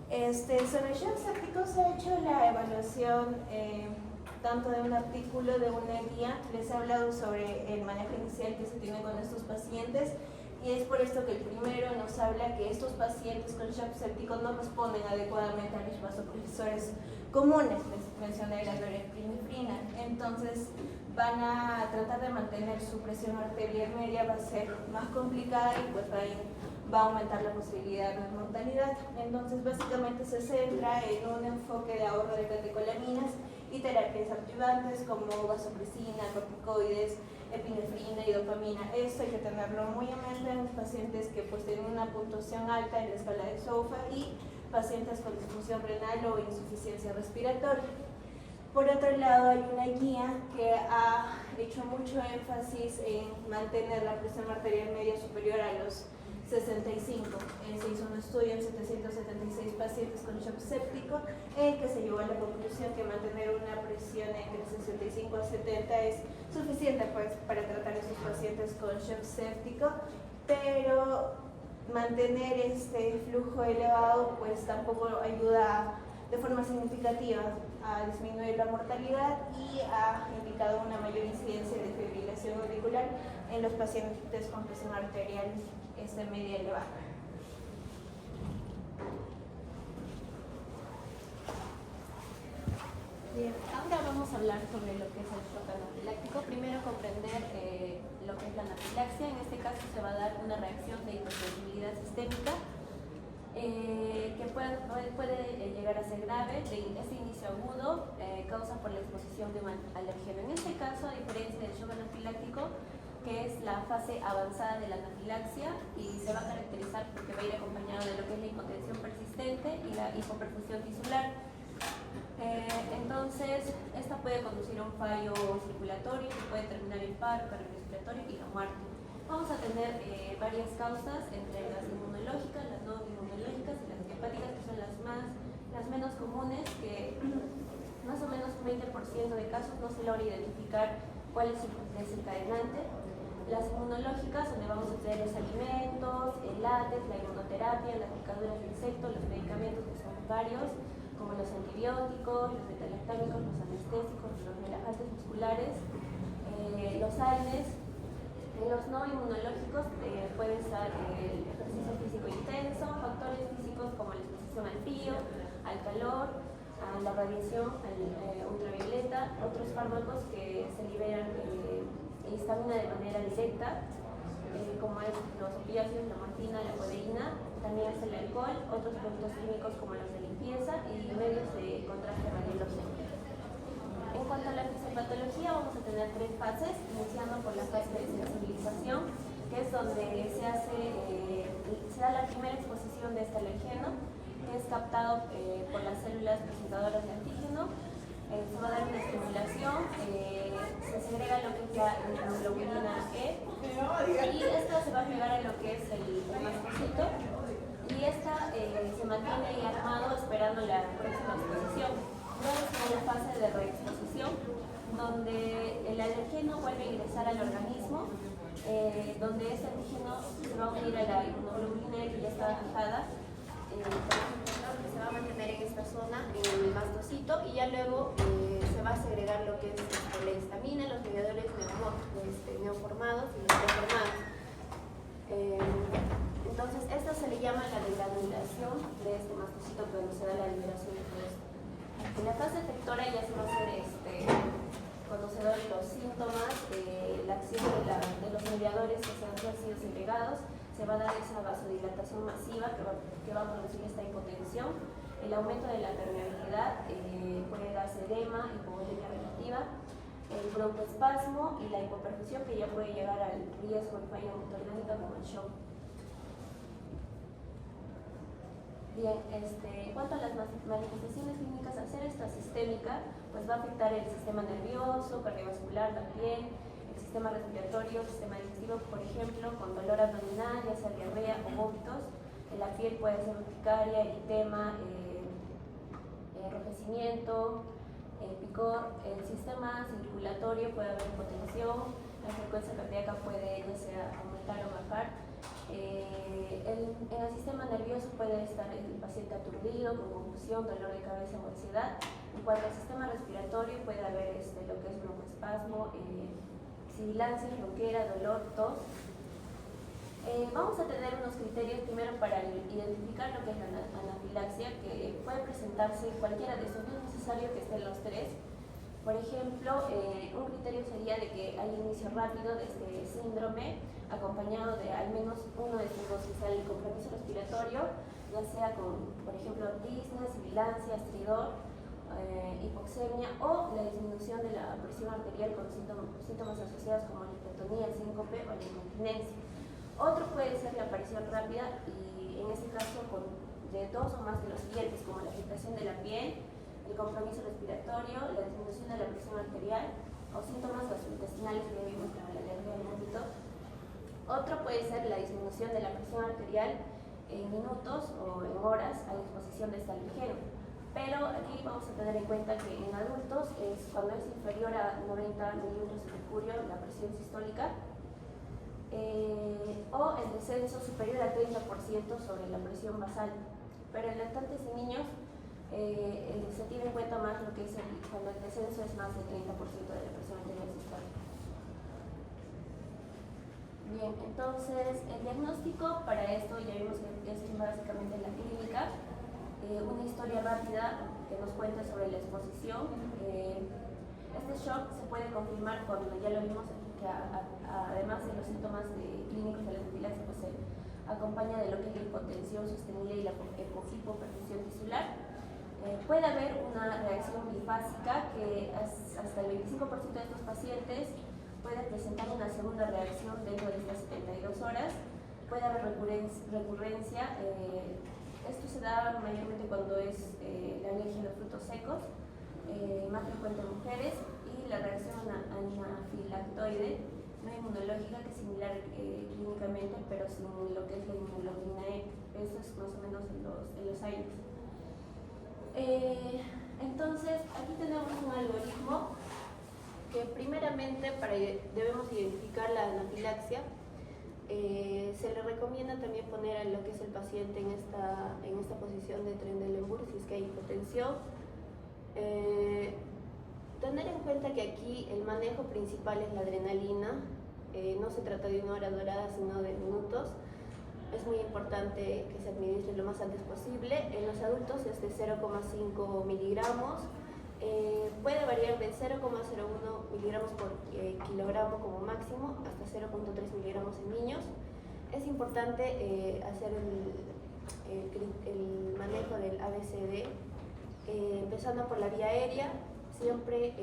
Sobre el shock séptico se ha hecho la evaluación tanto de un artículo, de una guía. Les he hablado sobre el manejo inicial que se tiene con estos pacientes. Y es por esto que el primero nos habla que estos pacientes con shock séptico no responden adecuadamente a los vasopresores comunes. Les mencioné la norepinefrina. Entonces van a tratar de mantener su presión arterial media, va a ser más complicada y pues va a aumentar la posibilidad de mortalidad. Entonces básicamente se centra en un enfoque de ahorro de catecolaminas y terapias adyuvantes como vasopresina, corticoides, epinefrina y dopamina. Esto hay que tenerlo muy en mente en los pacientes que pues tienen una puntuación alta en la escala de SOFA y pacientes con disfunción renal o insuficiencia respiratoria. Por otro lado, hay una guía que ha hecho mucho énfasis en mantener la presión arterial media superior a los 65. Se hizo un estudio en 776 pacientes con shock séptico, en el que se llegó a la conclusión que mantener una presión entre 65 a 70 es suficiente pues, para tratar a esos pacientes con shock séptico, pero mantener este flujo elevado pues tampoco ayuda de forma significativa a disminuir la mortalidad y ha indicado una mayor incidencia de fibrilación auricular en los pacientes con presión arterial media elevada. Bien, ahora vamos a hablar sobre lo que es el shock anafiláctico. Primero comprender lo que es la anafilaxia. En este caso se va a dar una reacción de hipersensibilidad sistémica que puede llegar a ser grave. Este inicio agudo causa por la exposición de un alergeno. En este caso, a diferencia del shock anafiláctico, que es la fase avanzada de la anafilaxia y se va a caracterizar porque va a ir acompañado de lo que es la hipotensión persistente y la hipoperfusión tisular. Entonces, esta puede conducir a un fallo circulatorio que puede terminar en paro cardiorrespiratorio y la muerte. Vamos a tener varias causas entre las inmunológicas, las no inmunológicas y las hepáticas, que son las menos comunes, que más o menos un 20% de casos no se logra identificar cuál es su desencadenante. Las inmunológicas, donde vamos a tener los alimentos, el látex, la inmunoterapia, las picaduras de insectos, los medicamentos que son varios, como los antibióticos, los betalactámicos, los anestésicos, los relajantes musculares, los AINES. En los no inmunológicos puede estar el ejercicio físico intenso, factores físicos como la exposición al frío, al calor, a la radiación ultravioleta, otros fármacos que se liberan histamina de manera directa, como es los opiáceos, la morfina, la codeína, también es el alcohol, otros productos químicos como los de limpieza y medios de contraste radiológico. En cuanto a la fisiopatología, vamos a tener tres fases, iniciando por la fase de sensibilización, que es donde se da la primera exposición de este alergeno, que es captado por las células presentadoras de antígeno. Se va a dar una estimulación, se segrega lo que es la inmunoglobulina E y esta se va a pegar a lo que es el mastocito y esta se mantiene ahí armado esperando la próxima exposición. Luego está la fase de reexposición, donde el alergeno vuelve a ingresar al organismo, donde este antígeno se va a unir a la inmunoglobulina E que ya está fijada. Que se va a mantener en esta zona, en el mastocito, y ya luego se va a segregar lo que es la histamina, los mediadores neoformados y los preformados. Entonces, esto se le llama la degranulación de este mastocito cuando se da la liberación de todo esto. En la fase efectora ya se va a hacer conocedor de los síntomas, la acción de los mediadores que se han sido segregados. Se va a dar esa vasodilatación masiva que va a producir esta hipotensión, el aumento de la permeabilidad, puede darse edema, hipovolemia relativa, el broncoespasmo y la hipoperfusión, que ya puede llegar al riesgo de falla motorgánica como el shock. Bien, en cuanto a las manifestaciones clínicas, al ser esta sistémica, pues va a afectar el sistema nervioso, cardiovascular, la piel, sistema respiratorio, sistema digestivo, por ejemplo, con dolor abdominal, ya sea diarrea o vómitos. En la piel puede ser urticaria, eritema, enrojecimiento, picor. El sistema circulatorio puede haber hipotensión, la frecuencia cardíaca puede ya sea aumentar o bajar. En el sistema nervioso puede estar el paciente aturdido, con confusión, dolor de cabeza o ansiedad. En cuanto al sistema respiratorio, puede haber lo que es broncoespasmo, sibilancia, ronquera, dolor, tos. Vamos a tener unos criterios primero para identificar lo que es la anafilaxia, que puede presentarse cualquiera de esos, no es necesario que estén los tres. Por ejemplo, un criterio sería de que hay inicio rápido de este síndrome, acompañado de al menos uno de estos dos, que sea el compromiso respiratorio, ya sea con, por ejemplo, disnea, sibilancia, estridor, hipoxemia o la disminución de la presión arterial con síntomas asociados como la hipotonía, síncope o la incontinencia. Otro puede ser la aparición rápida y en este caso de dos o más de los siguientes, como la afectación de la piel, el compromiso respiratorio, la disminución de la presión arterial o síntomas gastrointestinales que ya vimos como la alergia al vómito. Otro puede ser la disminución de la presión arterial en minutos o en horas a disposición de este alergeno. Pero aquí vamos a tener en cuenta que en adultos es cuando es inferior a 90 milímetros de mercurio la presión sistólica o el descenso superior al 30% sobre la presión basal. Pero en lactantes y niños se tiene en cuenta más lo que es cuando el descenso es más del 30% de la presión arterial sistólica. Bien, entonces el diagnóstico para esto ya vimos que es básicamente la clínica. una historia rápida que nos cuente sobre la exposición. Este shock se puede confirmar cuando ya lo vimos aquí, que además de los síntomas clínicos de la anafilaxia, pues se acompaña de lo que es la hipotensión sostenible y la hipoperfusión tisular. Puede haber una reacción bifásica que hasta el 25% de estos pacientes puede presentar una segunda reacción dentro de estas 72 horas. Puede haber recurrencia. Esto se da mayormente cuando es la alergia a los frutos secos, más frecuente en mujeres, y la reacción anafilactoide no inmunológica, que es similar clínicamente, pero sin lo que es la inmunoglobulina E. Eso es más o menos en los años. Entonces, aquí tenemos un algoritmo que primeramente debemos identificar la anafilaxia. Se le recomienda también poner a lo que es el paciente en esta posición de Trendelenburg si es que hay hipotensión. Tener en cuenta que aquí el manejo principal es la adrenalina. No se trata de una hora dorada, sino de minutos. Es muy importante que se administre lo más antes posible. En los adultos es de 0,5 miligramos. Puede variar de 0,01 miligramos por kilogramo como máximo hasta 0,3 miligramos en niños. Es importante hacer el manejo del ABCD, empezando por la vía aérea, siempre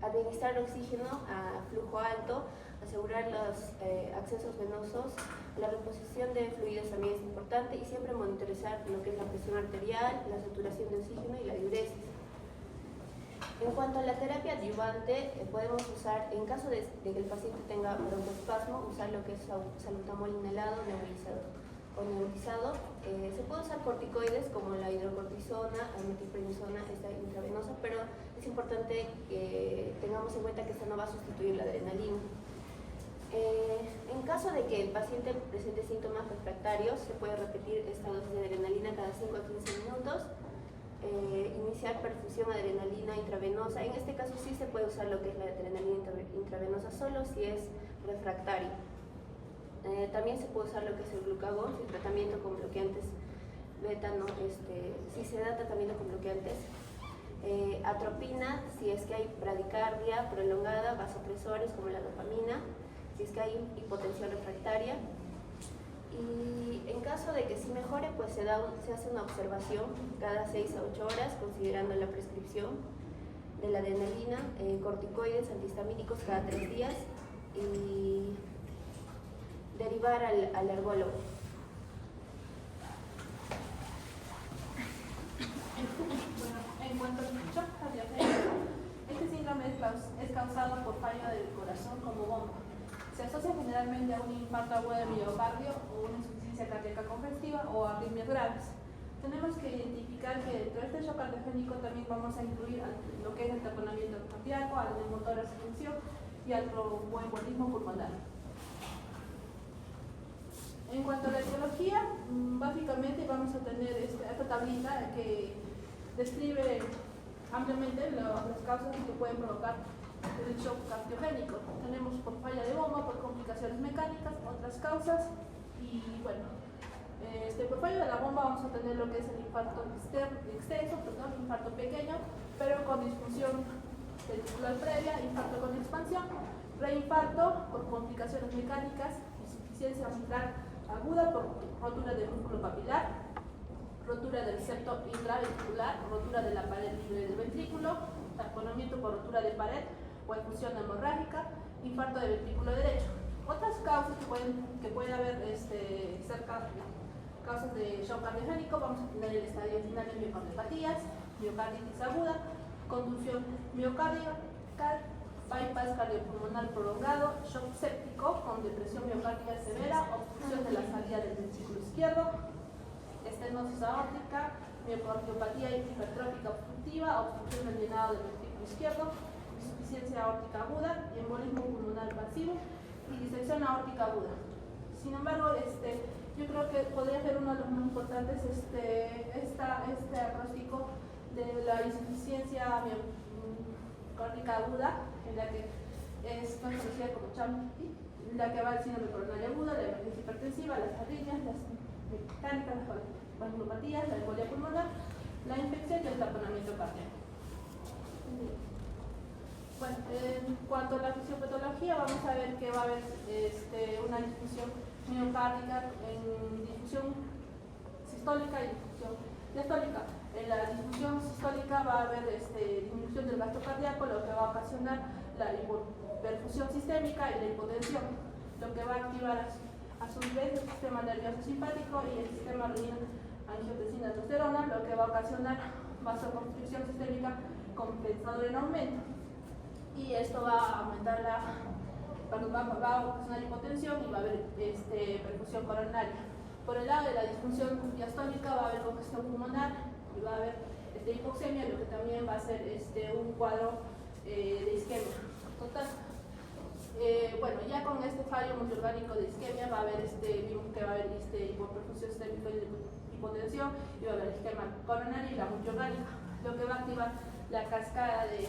administrar oxígeno a flujo alto, asegurar los accesos venosos. La reposición de fluidos también es importante y siempre monitorizar lo que es la presión arterial, la saturación de oxígeno y la diuresis. En cuanto a la terapia adyuvante, podemos usar, en caso de que el paciente tenga broncoespasmo, usar lo que es salbutamol inhalado o nebulizado. Se puede usar corticoides como la hidrocortisona, la metilprednisona, esta intravenosa, pero es importante que tengamos en cuenta que esta no va a sustituir la adrenalina. En caso de que el paciente presente síntomas refractarios, se puede repetir esta dosis de adrenalina cada 5 a 15 minutos. Iniciar perfusión adrenalina intravenosa. En este caso sí se puede usar lo que es la adrenalina intravenosa solo si es refractario. También se puede usar lo que es el glucagón, si el tratamiento con bloqueantes beta, si se da tratamiento con bloqueantes. Atropina, si es que hay bradicardia prolongada, vasopresores como la dopamina, si es que hay hipotensión refractaria. Y en caso de que sí mejore, pues se hace una observación cada 6 a 8 horas, considerando la prescripción de la adrenalina, corticoides antihistamínicos cada 3 días y derivar al ergólogo. Bueno, en cuanto al shock cardiogénico, este síndrome es causado por falla del corazón como bomba. Se asocia generalmente a un infarto agudo de miocardio o una insuficiencia cardíaca congestiva o arritmias graves. Tenemos que identificar que dentro de este shock cardiogénico también vamos a incluir lo que es el taponamiento cardíaco, al motor de suspensión y al tromboembolismo pulmonar. En cuanto a la etiología, básicamente vamos a tener esta tablita que describe ampliamente las causas que pueden provocar el shock cardiogénico. Tenemos por falla de bomba, por complicaciones mecánicas, otras causas y bueno, por falla de la bomba vamos a tener lo que es el infarto extenso, infarto pequeño, pero con disfunción ventricular previa, infarto con expansión, reinfarto por complicaciones mecánicas, insuficiencia mitral aguda por rotura del músculo papilar, rotura del septo intraventricular, rotura de la pared libre del ventrículo, taponamiento por rotura de pared o efusión hemorrágica, infarto de ventrículo derecho. Otras causas que puede haber causas de shock cardiogénico, vamos a tener el estadio final de miocardiopatías, miocarditis aguda, conducción miocárdica, bypass cardiopulmonar prolongado, shock séptico con depresión miocárdica severa, obstrucción de la salida del ventrículo izquierdo, estenosis aórtica, miocardiopatía hipertrófica obstructiva, obstrucción del llenado del ventrículo izquierdo, insuficiencia aórtica aguda, embolismo pulmonar pasivo y disección aórtica aguda. Sin embargo, yo creo que podría ser uno de los más importantes este acróstico de la insuficiencia miocárdica aguda, en la que es conocida como CHAM, la que va al síndrome coronario agudo, la emergencia hipertensiva, las arritmias, las mecánicas, valvulopatías, la embolia pulmonar, la infección y el taponamiento cardíaco. Bueno, en cuanto a la fisiopatología, vamos a ver que va a haber una difusión miocárdica en difusión sistólica y difusión diastólica. En la difusión sistólica va a haber disminución del gasto cardíaco, lo que va a ocasionar la hipoperfusión sistémica y la hipotensión, lo que va a activar a su vez el sistema nervioso simpático y el sistema renina-angiotensina-aldosterona, lo que va a ocasionar vasoconstricción sistémica compensadora en aumento. Y esto va a aumentar va a ocasionar hipotensión y va a haber perfusión coronaria. Por el lado de la disfunción diastólica va a haber congestión pulmonar y va a haber hipoxemia, lo que también va a ser un cuadro de isquemia total. Bueno, ya con este fallo multiorgánico de isquemia va a haber vimos que va a haber hipoperfusión sistémica y hipotensión, y va a haber isquemia coronaria y la multiorgánica, lo que va a activar la cascada de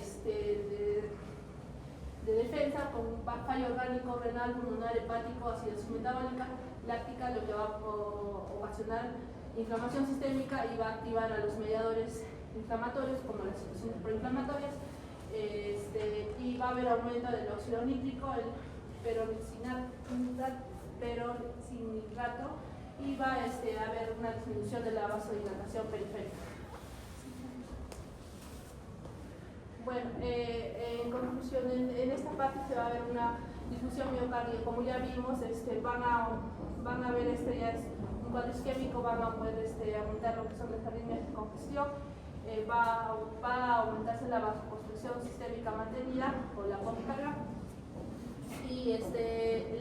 defensa con un fallo orgánico renal, pulmonar, hepático, acidosis metabólica, láctica, lo que va a ocasionar inflamación sistémica y va a activar a los mediadores inflamatorios como las situaciones proinflamatorias, y va a haber aumento del óxido nítrico, el peroxinitrato, y va a haber una disminución de la vasodilatación periférica. Bueno, en conclusión, en esta parte se va a ver una difusión miocárdica, como ya vimos, van a ver ya es un cuadro isquémico, van a poder aumentar lo que son las arritmias de congestión, va a aumentarse la vasoconstricción sistémica mantenida o la pomicarga, y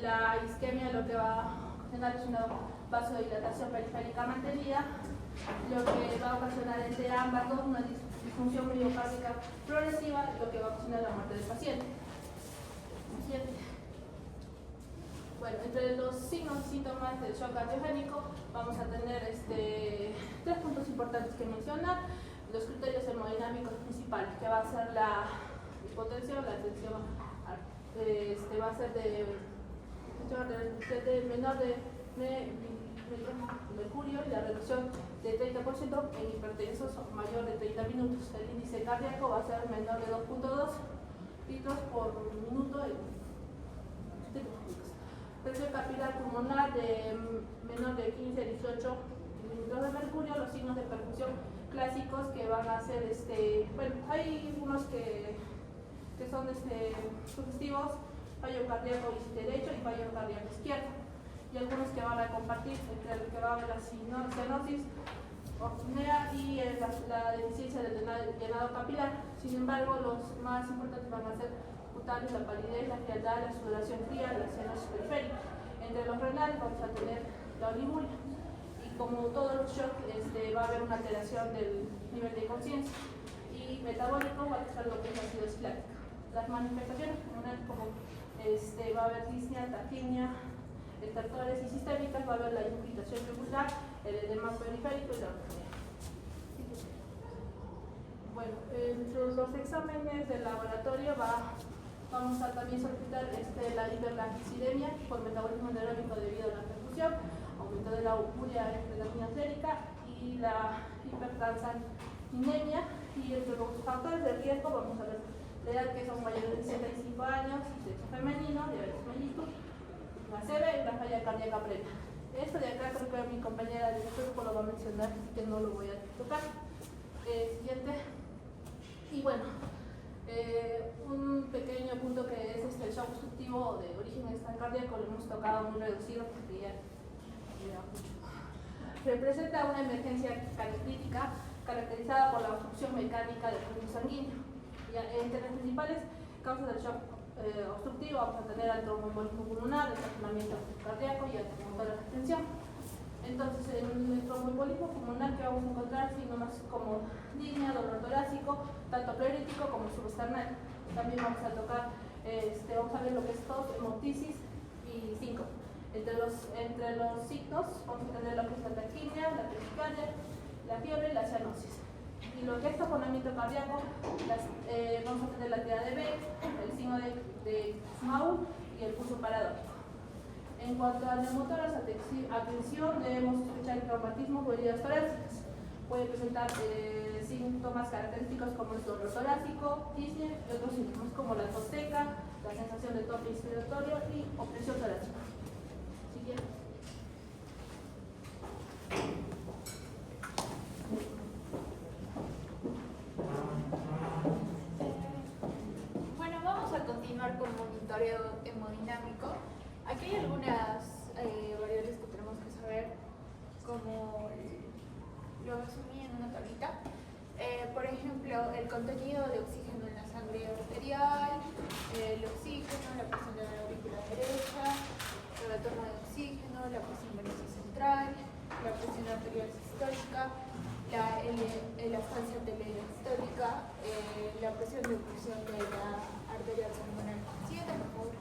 la isquemia lo que va a ocasionar es una vasodilatación periférica mantenida, lo que va a ocasionar entre ambas dos una disfunción miocárdica progresiva, lo que va a ocasionar la muerte del paciente. Bueno, entre los signos y síntomas del shock cardiogénico vamos a tener tres puntos importantes que mencionar: los criterios hemodinámicos principales, que va a ser la hipotensión, la tensión va a ser de menor de mercurio, y la reducción de 30% en hipertensos mayor de 30 minutos. El índice cardíaco va a ser menor de 2.2 litros por minuto. Presión capilar pulmonar de menor de 15 a 18 milímetros de mercurio. Los signos de perfusión clásicos que van a ser, bueno, hay unos que son sugestivos: fallo cardíaco derecho y fallo cardíaco izquierdo, y algunos que van a compartir, entre el que va a haber la cianosis, orquídea y la deficiencia del llenado capilar. Sin embargo, los más importantes van a ser cutáneos, la palidez, la frialdad, la sudoración fría, la cianosis periférica. Entre los renales vamos a tener la olimuria, y como todos los shocks va a haber una alteración del nivel de conciencia, y metabólico va a ser lo que es la acidosis láctica. Las manifestaciones comunes como va a haber disnea, taquimia, estertores y sistémicas, va a haber la infiltración yugular, el edema periférico y la orquídea. Bueno, entre los exámenes del laboratorio vamos a también solicitar la hiperlancicidemia por metabolismo anaeróbico debido a la perfusión, aumento de la urea sérica y la hipertransacinemia. Y entre los factores de riesgo vamos a ver la edad, que son mayores de 65 años, sexo femenino, diabetes mellitus, la CB y la falla cardíaca previa. Esto de acá creo que mi compañera de grupo lo va a mencionar, así que no lo voy a tocar. Siguiente. Y bueno, un pequeño punto que es el shock obstructivo de origen extracardíaco, lo hemos tocado muy reducido porque ya era mucho. Representa una emergencia cardíaca caracterizada por la obstrucción mecánica del flujo sanguíneo. Entre las principales causas del shock obstructivo vamos a tener el tromboembolismo pulmonar, el estacionamiento cardíaco y el motor de tensión. Entonces, en el tromboembolismo pulmonar, que vamos a encontrar síntomas como disnea, dolor torácico, tanto pleurítico como subesternal. También vamos a tocar, vamos a ver lo que es tos, hemoptisis y síncope. Entre los signos vamos a tener lo que es la taquimia, la taquicardia, la fiebre y la cianosis. Y lo que es taponamiento cardíaco, vamos a tener la TADB, el signo de SMAU y el pulso paradójico. En cuanto a neumotórax, atención, debemos sospechar el traumatismo por heridas torácicas. Puede presentar síntomas característicos como el dolor torácico, disnea y otros síntomas como la tos seca, la sensación de tope inspiratorio y opresión torácica. Siguiente. Bueno, vamos a continuar con monitoreo hemodinámico. Aquí hay algunas variables que tenemos que saber, como lo resumí en una tablita. Por ejemplo, el contenido de oxígeno en la sangre arterial, el oxígeno, la presión de la aurícula derecha, el retorno de oxígeno, la presión venosa central, la presión arterial sistólica, la elastancia telediastólica, la presión de oclusión de la arteria pulmonar. Siguiente, por favor.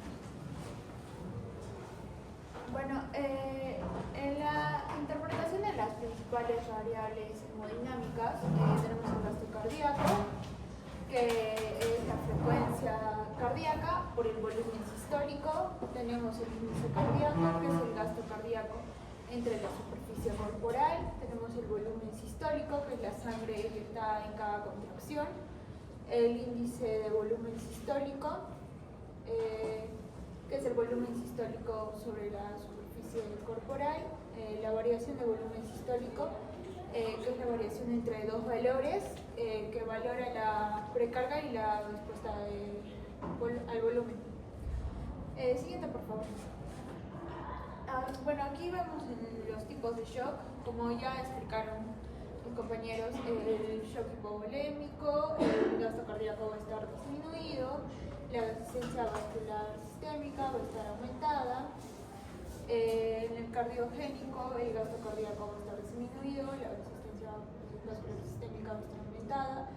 Bueno, en la interpretación de las principales variables hemodinámicas tenemos el gasto cardíaco, que es la frecuencia cardíaca por el volumen sistólico. Tenemos el índice cardíaco, que es el gasto cardíaco entre la superficie corporal. Tenemos el volumen sistólico, que es la sangre eyectada en cada contracción. El índice de volumen sistólico, que es el volumen sistólico sobre la superficie corporal. La variación de volumen sistólico, que es la variación entre dos valores, que valora la precarga y la respuesta al volumen. Siguiente, por favor. Bueno, aquí vemos los tipos de shock, como ya explicaron mis compañeros, el shock hipovolémico, el gasto cardíaco va a estar disminuido, la resistencia vascular sistémica va a estar aumentada, en el cardiogénico el gasto cardíaco va a estar disminuido, la resistencia vascular sistémica va a estar aumentada,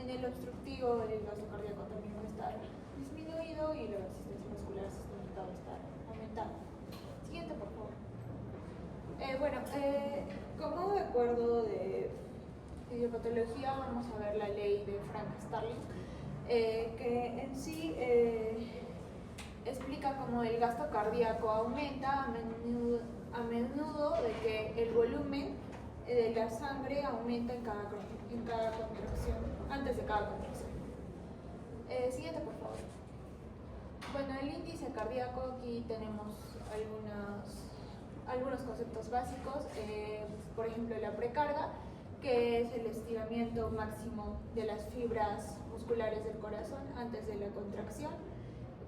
en el obstructivo el gasto cardíaco también va a estar disminuido y la resistencia vascular sistémica va a estar aumentada. Siguiente, por favor. Como de acuerdo de fisiopatología, vamos a ver la ley de Frank-Starling, que en sí explica cómo el gasto cardíaco aumenta a menudo de que el volumen de la sangre aumenta en cada contracción, antes de cada contracción. Siguiente, por favor. Bueno, el índice cardíaco, aquí tenemos algunos conceptos básicos, por ejemplo la precarga, que es el estiramiento máximo de las fibras musculares del corazón antes de la contracción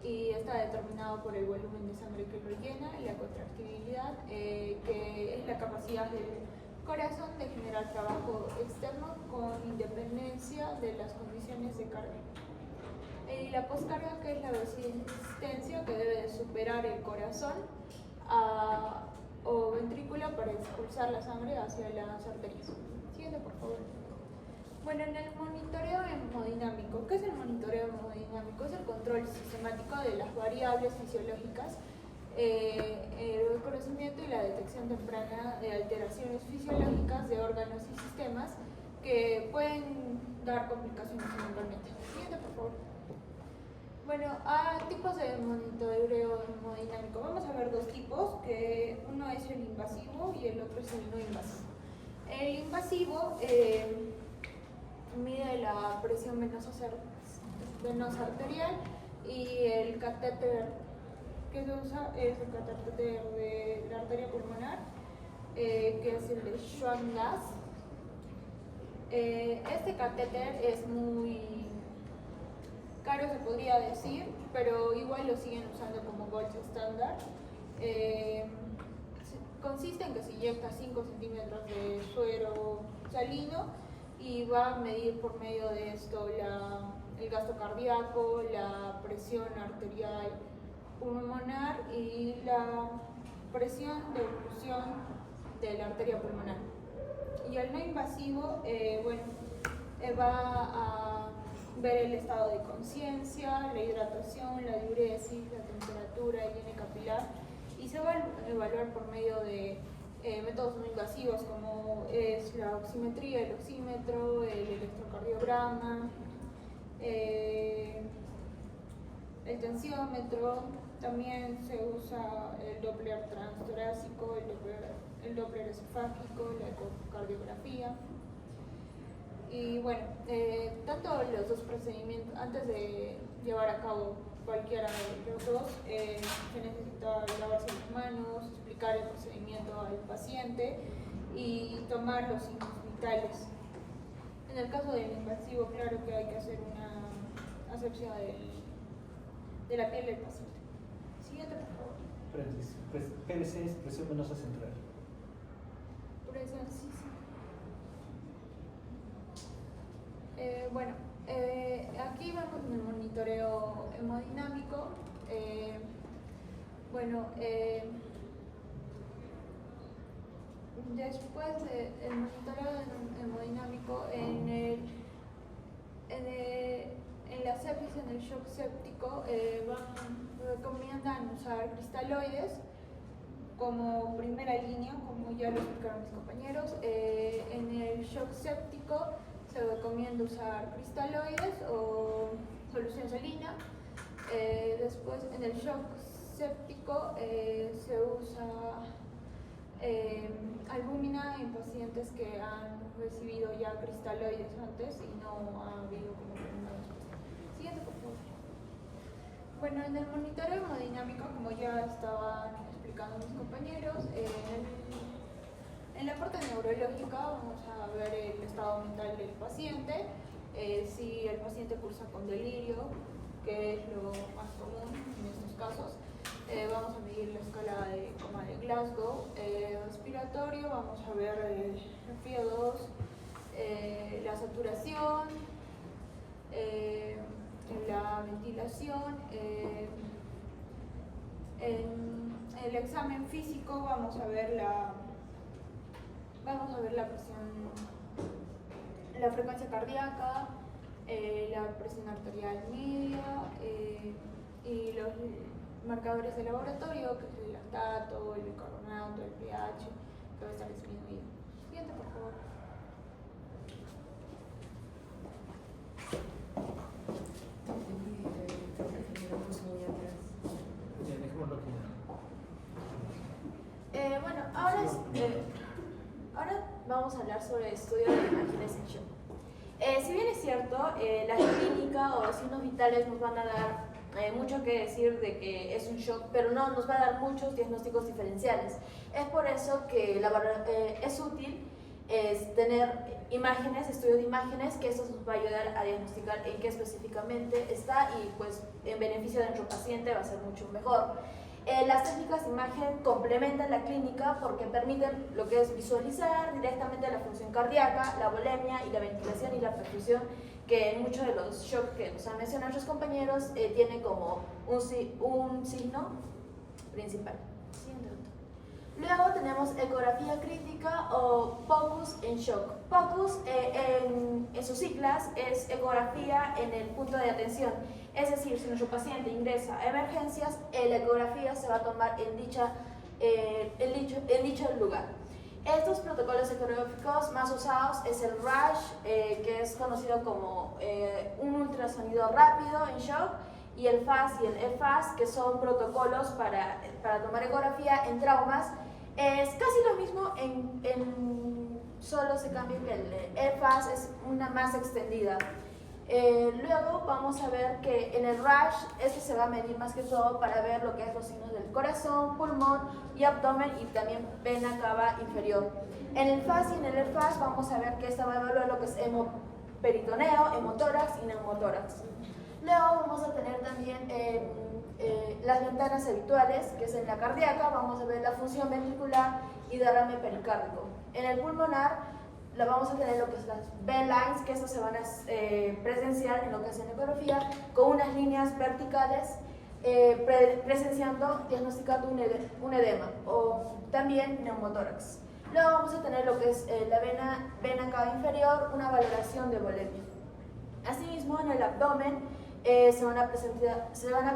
y está determinado por el volumen de sangre que lo llena, y la contractibilidad, que es la capacidad del corazón de generar trabajo externo con independencia de las condiciones de carga. Y la poscarga, que es la resistencia que debe de superar el corazón o ventrículo para expulsar la sangre hacia las arterias. Siguiente, por favor. Bueno, en el monitoreo hemodinámico, ¿qué es el monitoreo hemodinámico? Es el control sistemático de las variables fisiológicas, el conocimiento y la detección temprana de alteraciones fisiológicas de órganos y sistemas que pueden dar complicaciones eventualmente. Siguiente, por favor. Bueno, tipos de monitoreo hemodinámico. Vamos a ver dos tipos, que uno es el invasivo y el otro es el no invasivo. El invasivo mide la presión venosa arterial, y el catéter que se usa es el catéter de la arteria pulmonar, que es el de Schwann-Gass. Este catéter es muy caro, se podría decir, pero igual lo siguen usando como gold estándar. Consiste en que se inyecta 5 centímetros de suero salino y va a medir por medio de esto el gasto cardíaco, la presión arterial pulmonar y la presión de oclusión de la arteria pulmonar. Y el no invasivo, va a ver el estado de conciencia, la hidratación, la diuresis, la temperatura, el higiene capilar, y se va a evaluar por medio de métodos no invasivos como es la oximetría, el oxímetro, el electrocardiograma, el tensiómetro, también se usa el Doppler transtorácico, el Doppler esofágico, la ecocardiografía. Y bueno, tanto los dos procedimientos, antes de llevar a cabo cualquiera de los dos, se necesita lavarse las manos, explicar el procedimiento al paciente y tomar los signos vitales. En el caso del invasivo, claro que hay que hacer una asepsia de la piel del paciente. Siguiente, por favor. PVC es presión venosa central. Presión, sí, sí. Bueno, aquí vamos en el monitoreo hemodinámico. Después del monitoreo hemodinámico, en la sepsis, en el shock séptico, recomiendan usar cristaloides como primera línea, como ya lo explicaron mis compañeros. En el shock séptico se recomienda usar cristaloides o solución salina. Después, en el shock séptico se usa albúmina en pacientes que han recibido ya cristaloides antes y no ha habido como una respuesta. Siguiente, por favor. Bueno, en el monitoreo hemodinámico, como ya estaban explicando mis compañeros, en la parte neurológica vamos a ver el estado mental del paciente, si el paciente cursa con delirio, que es lo más común en estos casos. Vamos a medir la escala de coma de Glasgow. Respiratorio, vamos a ver el FIO2, la saturación, la ventilación. En el examen físico vamos a ver la presión, la frecuencia cardíaca, la presión arterial media y los marcadores de laboratorio, que es el lactato, el bicarbonato, el pH, que va a estar disminuido. Siguiente, por favor. Bueno, ahora vamos a hablar sobre el estudio de imágenes en shock. Si bien es cierto, la clínica o los signos vitales nos van a dar mucho que decir de que es un shock, pero no nos va a dar muchos diagnósticos diferenciales. Es por eso que es útil tener imágenes, estudios de imágenes, que eso nos va a ayudar a diagnosticar en qué específicamente está y pues en beneficio de nuestro paciente va a ser mucho mejor. Las técnicas de imagen complementan la clínica porque permiten lo que es visualizar directamente la función cardíaca, la volemia y la ventilación y la perfusión, que en muchos de los shocks que nos han mencionado nuestros compañeros tiene como un signo principal. Luego tenemos ecografía crítica o POCUS en shock. POCUS en sus siglas es ecografía en el punto de atención. Es decir, si nuestro paciente ingresa a emergencias, la ecografía se va a tomar en dicho lugar. Estos protocolos ecográficos más usados es el RASH, que es conocido como un ultrasonido rápido en shock, y el FAS y el EFAS, que son protocolos para tomar ecografía en traumas. Es casi lo mismo, solo se cambia que el EFAS es una más extendida. Luego vamos a ver que en el RASH se va a medir más que todo para ver lo que es los signos del corazón, pulmón y abdomen y también vena cava inferior. En el FAS y en el EFAS vamos a ver que esta va a evaluar lo que es hemoperitoneo, hemotórax y neumotórax. Luego vamos a tener también las ventanas habituales, que es en la cardíaca, vamos a ver la función ventricular y derrame pericárdico. En el pulmonar vamos a tener lo que es las B-lines, que esas se van a presenciar en lo que es en ecografía, con unas líneas verticales diagnosticando un edema o también neumotórax. Luego vamos a tener lo que es la vena cava inferior, una valoración de volemia. Asimismo, en el abdomen se van a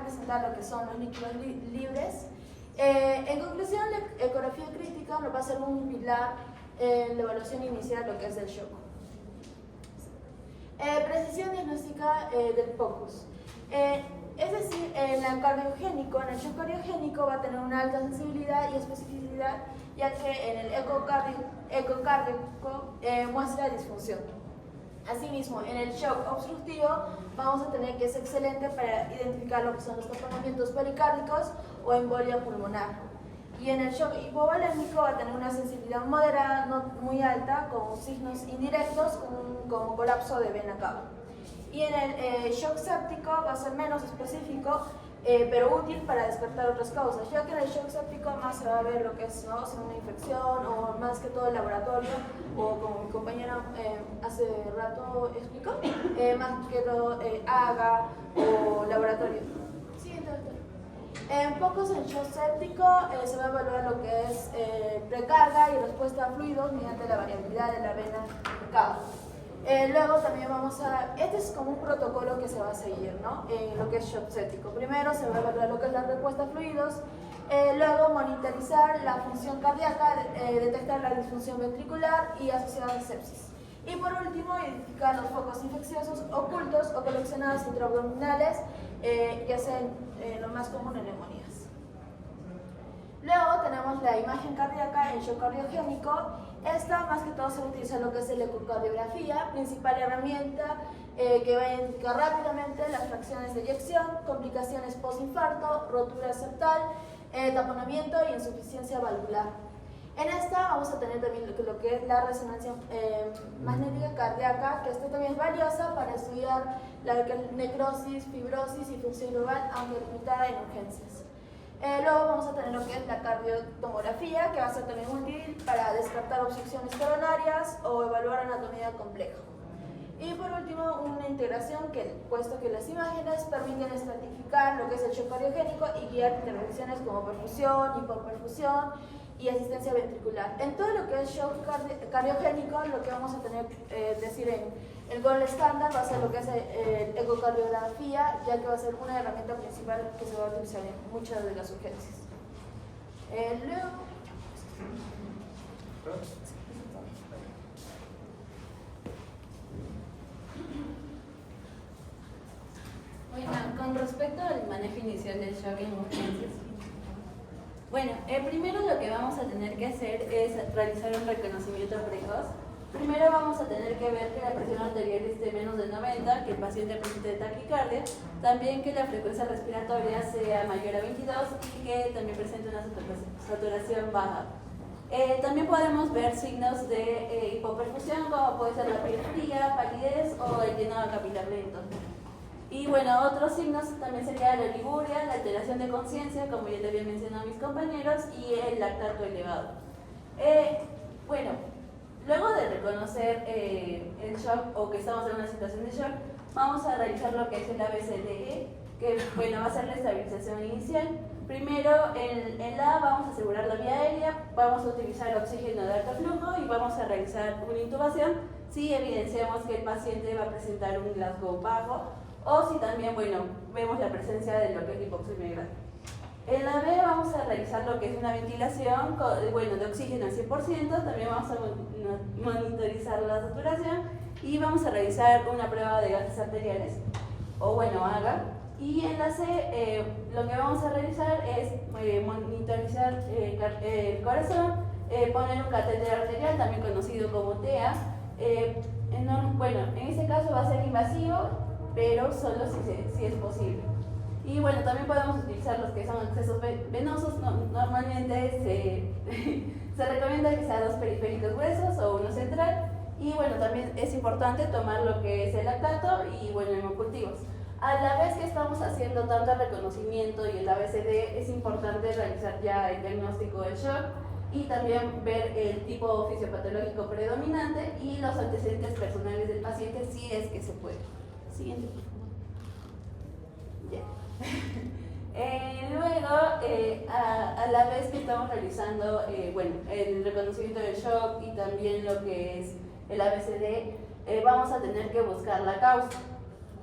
presentar lo que son los líquidos libres. En conclusión, la ecografía crítica nos va a ser un pilar en la evaluación inicial lo que es el shock. Precisión diagnóstica del POCUS. Es decir, en el shock cardiogénico va a tener una alta sensibilidad y especificidad, ya que en el ecocárdico muestra disfunción. Asimismo, en el shock obstructivo vamos a tener que es excelente para identificar lo que son los taponamientos pericárdicos o embolia pulmonar. Y en el shock hipovolémico va a tener una sensibilidad moderada, no muy alta, con signos indirectos como colapso de vena cava. Y en el shock séptico va a ser menos específico, pero útil para descartar otras causas, ya que en el shock séptico más se va a ver lo que es, ¿no?, si una infección o más que todo el laboratorio, o como mi compañera hace rato explicó, más que todo AGA o laboratorio. Siguiente, doctor. En pocos en shock séptico se va a evaluar lo que es precarga y respuesta a fluidos mediante la variabilidad de la vena cava. Luego también este es como un protocolo que se va a seguir, ¿no? Lo que es shock séptico. Primero se va a evaluar lo que es la respuesta a fluidos, luego monitorizar la función cardíaca, detectar la disfunción ventricular y asociada a sepsis. Y por último, identificar los focos infecciosos ocultos o coleccionados intraabdominales, ya sea lo más común en neumonías. Luego tenemos la imagen cardíaca en shock cardiogénico. Esta más que todo se utiliza lo que es la ecocardiografía, principal herramienta que va a indicar rápidamente las fracciones de eyección, complicaciones postinfarto, rotura septal, taponamiento y insuficiencia valvular. En esta vamos a tener también lo que es la resonancia magnética cardíaca, que esta también es valiosa para estudiar la necrosis, fibrosis y función global, aunque limitada en urgencias. Luego vamos a tener lo que es la cardiotomografía, que va a ser también útil para descartar obstrucciones coronarias o evaluar anatomía compleja. Y por último, una integración puesto que las imágenes permiten estratificar lo que es el shock cardiogénico y guiar intervenciones como perfusión, hipoperfusión y asistencia ventricular. En todo lo que es shock cardiogénico, lo que vamos a tener decir en el gold estándar va a ser lo que es ecocardiografía, ya que va a ser una herramienta principal que se va a utilizar en muchas de las urgencias. Luego... Bueno, con respecto al manejo inicial del shock en urgencias, bueno, primero lo que vamos a tener que hacer es realizar un reconocimiento precoz. Primero vamos a tener que ver que la presión arterial esté menos de 90, que el paciente presente taquicardia, también que la frecuencia respiratoria sea mayor a 22 y que también presente una saturación baja. También podemos ver signos de hipoperfusión, como puede ser la piel fría, palidez o el llenado capilar lento. Y bueno, otros signos también sería la oliguria, la alteración de conciencia, como ya le había mencionado a mis compañeros, y el lactato elevado. Bueno, luego de reconocer el shock o que estamos en una situación de shock, vamos a realizar lo que es el ABCDE, que bueno, va a ser la estabilización inicial. Primero, en la vamos a asegurar la vía aérea, vamos a utilizar oxígeno de alto flujo y vamos a realizar una intubación si evidenciamos que el paciente va a presentar un Glasgow bajo o si también, bueno, vemos la presencia de lo que es hipoxemia grave. En la B vamos a realizar lo que es una ventilación de oxígeno al 100%, también vamos a monitorizar la saturación y vamos a realizar una prueba de gases arteriales, o bueno, AGA. Y en la C lo que vamos a realizar es monitorizar el corazón, poner un catéter arterial, también conocido como TEA. En este caso va a ser invasivo, pero solo si es posible. Y bueno, también podemos utilizar los que son accesos venosos. Normalmente se recomienda que sea 2 periféricos gruesos o uno central. Y bueno, también es importante tomar lo que es el lactato y bueno, hemocultivos. A la vez que estamos haciendo tanto el reconocimiento y el ABCD, es importante realizar ya el diagnóstico del shock y también ver el tipo fisiopatológico predominante y los antecedentes personales del paciente si es que se puede. Siguiente, por favor. Ya. Luego, a la vez que estamos realizando el reconocimiento del shock y también lo que es el ABCD, vamos a tener que buscar la causa.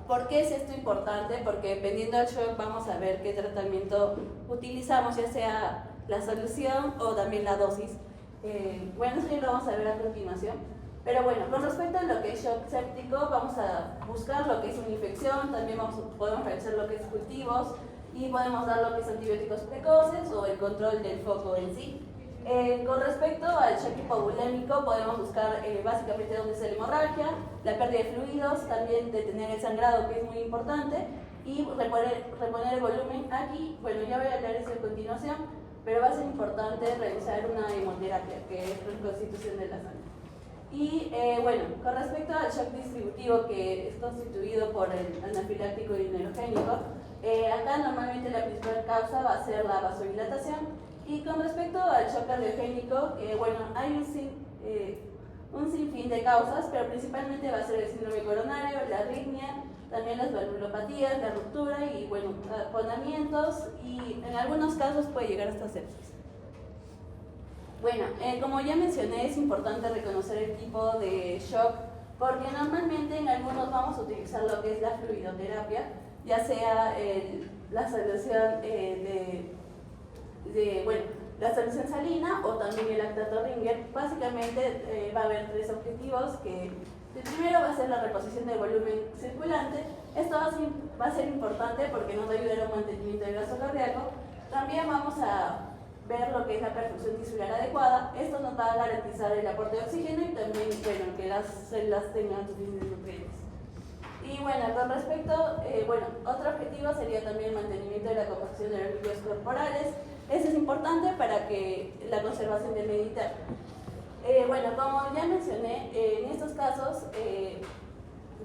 ¿Por qué es esto importante? Porque dependiendo del shock vamos a ver qué tratamiento utilizamos, ya sea la solución o también la dosis. Eso ya lo vamos a ver a continuación. Pero bueno, con respecto a lo que es shock séptico, vamos a buscar lo que es una infección, también podemos realizar lo que es cultivos y podemos dar lo que es antibióticos precoces o el control del foco en sí. Con respecto al shock hipovolémico, podemos buscar básicamente dónde está la hemorragia, la pérdida de fluidos, también detener el sangrado, que es muy importante, y reponer el volumen. Aquí, bueno, ya voy a hablar eso a continuación, pero va a ser importante realizar una hemoterapia, que es reconstitución de la sangre. Y bueno, con respecto al shock distributivo, que es constituido por el anafiláctico y neurogénico, acá normalmente la principal causa va a ser la vasodilatación. Y con respecto al shock cardiogénico, bueno, hay un sinfín de causas, pero principalmente va a ser el síndrome coronario, la arritmia, también las valvulopatías, la ruptura y bueno, taponamientos, y en algunos casos puede llegar hasta sepsis. Bueno, como ya mencioné, es importante reconocer el tipo de shock, porque normalmente en algunos vamos a utilizar lo que es la fluidoterapia, ya sea la solución la solución salina o también el lactato Ringer. Básicamente va a haber tres objetivos, que el primero va a ser la reposición del volumen circulante. Esto va a ser importante porque nos va a ayudar a un mantenimiento del gasto cardíaco. También vamos a ver lo que es la perfusión tisular adecuada. Esto nos va a garantizar el aporte de oxígeno y también, bueno, que las células tengan suficientes nutrientes. Y bueno, con respecto, otro objetivo sería también el mantenimiento de la composición de los líquidos corporales. Eso es importante para que la conservación del Mediterráneo. Bueno, como ya mencioné, en estos casos,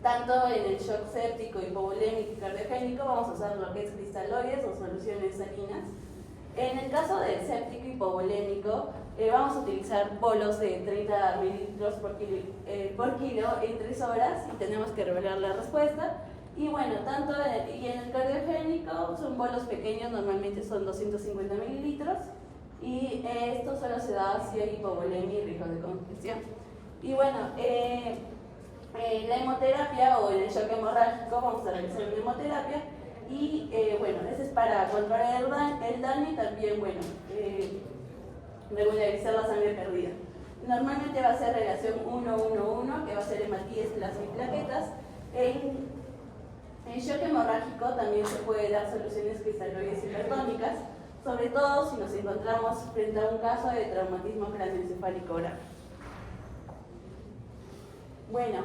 tanto en el shock séptico, hipovolémico y cardiogénico, vamos a usar lo que es cristaloides o soluciones salinas. En el caso del séptico hipovolémico, vamos a utilizar bolos de 30 mililitros por kilo en 3 horas y tenemos que revelar la respuesta. Y bueno, y en el cardiogénico son bolos pequeños, normalmente son 250 mililitros, y esto solo se da si hay hipovolemia y riesgo de congestión. Y bueno, la hemoterapia o el shock hemorrágico, vamos a realizar una hemoterapia, y bueno, eso es para controlar el daño y también, bueno, regularizar la sangre perdida. Normalmente va a ser relación 1-1-1, que va a ser hematíes, plasma y plaquetas. En shock hemorrágico también se puede dar soluciones cristaloides hipertónicas, sobre todo si nos encontramos frente a un caso de traumatismo craneoencefálico grave. Bueno,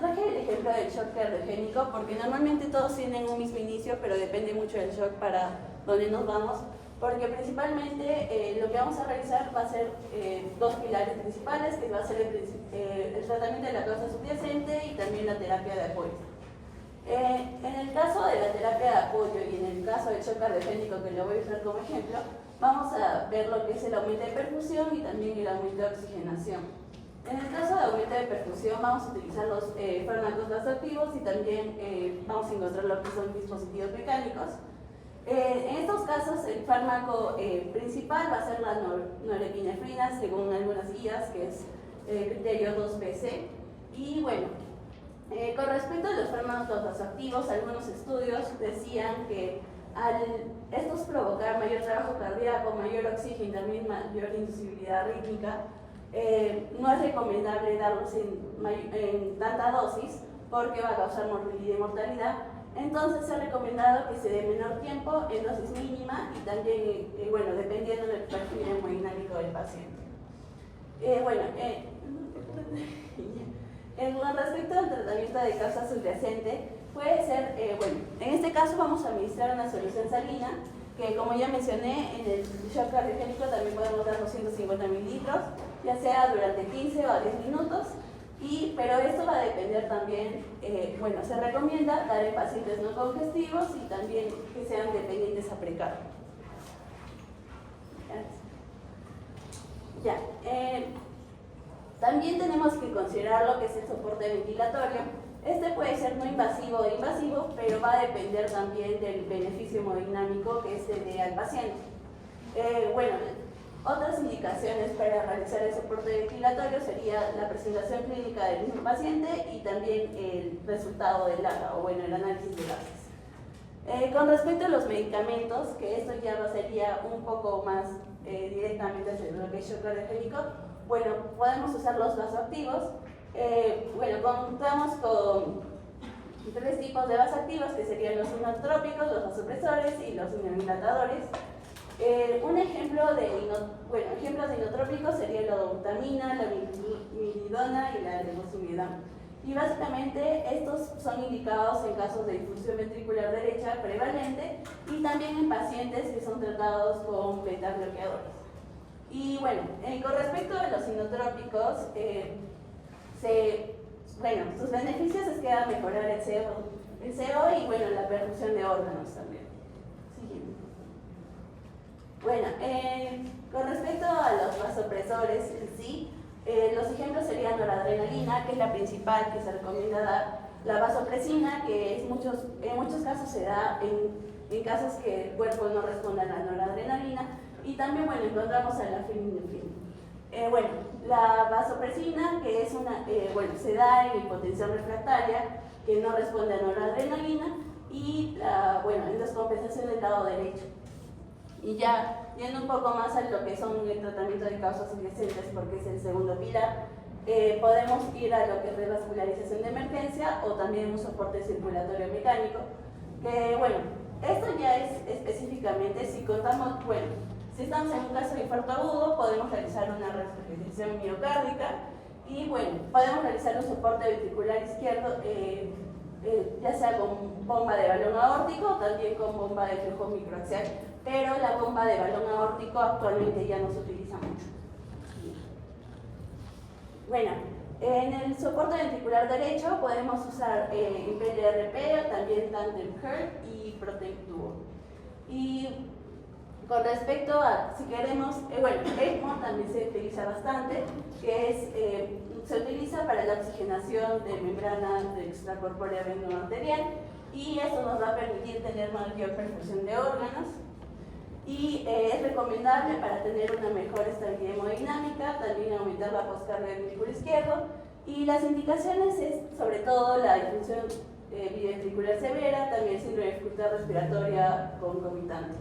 traje el ejemplo del shock cardiogénico porque normalmente todos tienen un mismo inicio, pero depende mucho del shock para dónde nos vamos, porque principalmente lo que vamos a realizar va a ser dos pilares principales, que va a ser el tratamiento de la causa subyacente y también la terapia de apoyo. En el caso de la terapia de apoyo y en el caso del shock cardiogénico, que lo voy a usar como ejemplo, vamos a ver lo que es el aumento de perfusión y también el aumento de oxigenación. En el caso de aumento de perfusión vamos a utilizar los fármacos vasoactivos y también vamos a encontrar lo que son dispositivos mecánicos. En estos casos el fármaco principal va a ser la norepinefrina, según algunas guías, que es criterio 2BC. Y bueno, con respecto a los fármacos vasoactivos, algunos estudios decían que al estos provocar mayor trabajo cardíaco, mayor oxígeno y también mayor inducibilidad rítmica, no es recomendable darlos en tanta dosis porque va a causar morbilidad y mortalidad. Entonces se ha recomendado que se dé menor tiempo en dosis mínima y también, bueno, dependiendo del perfil hemodinámico del paciente. Con respecto al tratamiento de causa subyacente, puede ser, en este caso vamos a administrar una solución salina, que como ya mencioné, en el shock cardiogénico también podemos dar 250 mililitros, ya sea durante 15 o 10 minutos, pero esto va a depender también, se recomienda dar en pacientes no congestivos y también que sean dependientes a precardio. También tenemos que considerar lo que es el soporte ventilatorio. Este puede ser no invasivo o invasivo, pero va a depender también del beneficio hemodinámico que se dé al paciente. Otras indicaciones para realizar el soporte ventilatorio sería la presentación clínica del mismo paciente y también el resultado del AGA, el análisis de gases. Con respecto a los medicamentos, que esto ya sería un poco más directamente hacia lo que es shock cardiogénico, bueno, podemos usar los vasoactivos. Bueno, contamos con 3 tipos de vasoactivos, que serían los inotrópicos, los vasopresores y los inmunodilatadores. Ejemplos de inotrópicos serían la dobutamina, la milidona y la levosimendan. Y básicamente estos son indicados en casos de difusión ventricular derecha prevalente y también en pacientes que son tratados con beta bloqueadores. Y bueno, con respecto a los inotrópicos, sus beneficios es que va a mejorar el CO y bueno, la perfusión de órganos también. Siguiente. Bueno, con respecto a los vasopresores en sí, los ejemplos serían noradrenalina, que es la principal que se recomienda dar, la vasopresina, que en muchos casos se da en casos que el cuerpo no responde a la noradrenalina, y también bueno, encontramos a la fenilefrina. La vasopresina, que es se da en hipotensión refractaria, que no responde a noradrenalina, y en descompensación del lado derecho. Y ya yendo un poco más a lo que son el tratamiento de causas subyacentes, porque es el segundo pilar, podemos ir a lo que es revascularización de emergencia o también un soporte circulatorio mecánico, que esto ya es específicamente si contamos, si estamos en un caso de infarto agudo, podemos realizar una resuscitación miocárdica y podemos realizar un soporte ventricular izquierdo, ya sea con bomba de balón aórtico o también con bomba de flujo microaxial, pero la bomba de balón aórtico actualmente ya no se utiliza mucho. En el soporte ventricular derecho podemos usar IMPLRP o también Tandem Heart y Protect Duo. Y con respecto a, si queremos, ECMO también se utiliza bastante, que se utiliza para la oxigenación de membrana extracorpórea venoarterial y eso nos va a permitir tener mayor perfusión de órganos. Y es recomendable para tener una mejor estabilidad hemodinámica, también aumentar la poscarga del ventrículo izquierdo. Y las indicaciones es sobre todo la disfunción biventricular severa, también síndrome de dificultad respiratoria concomitante.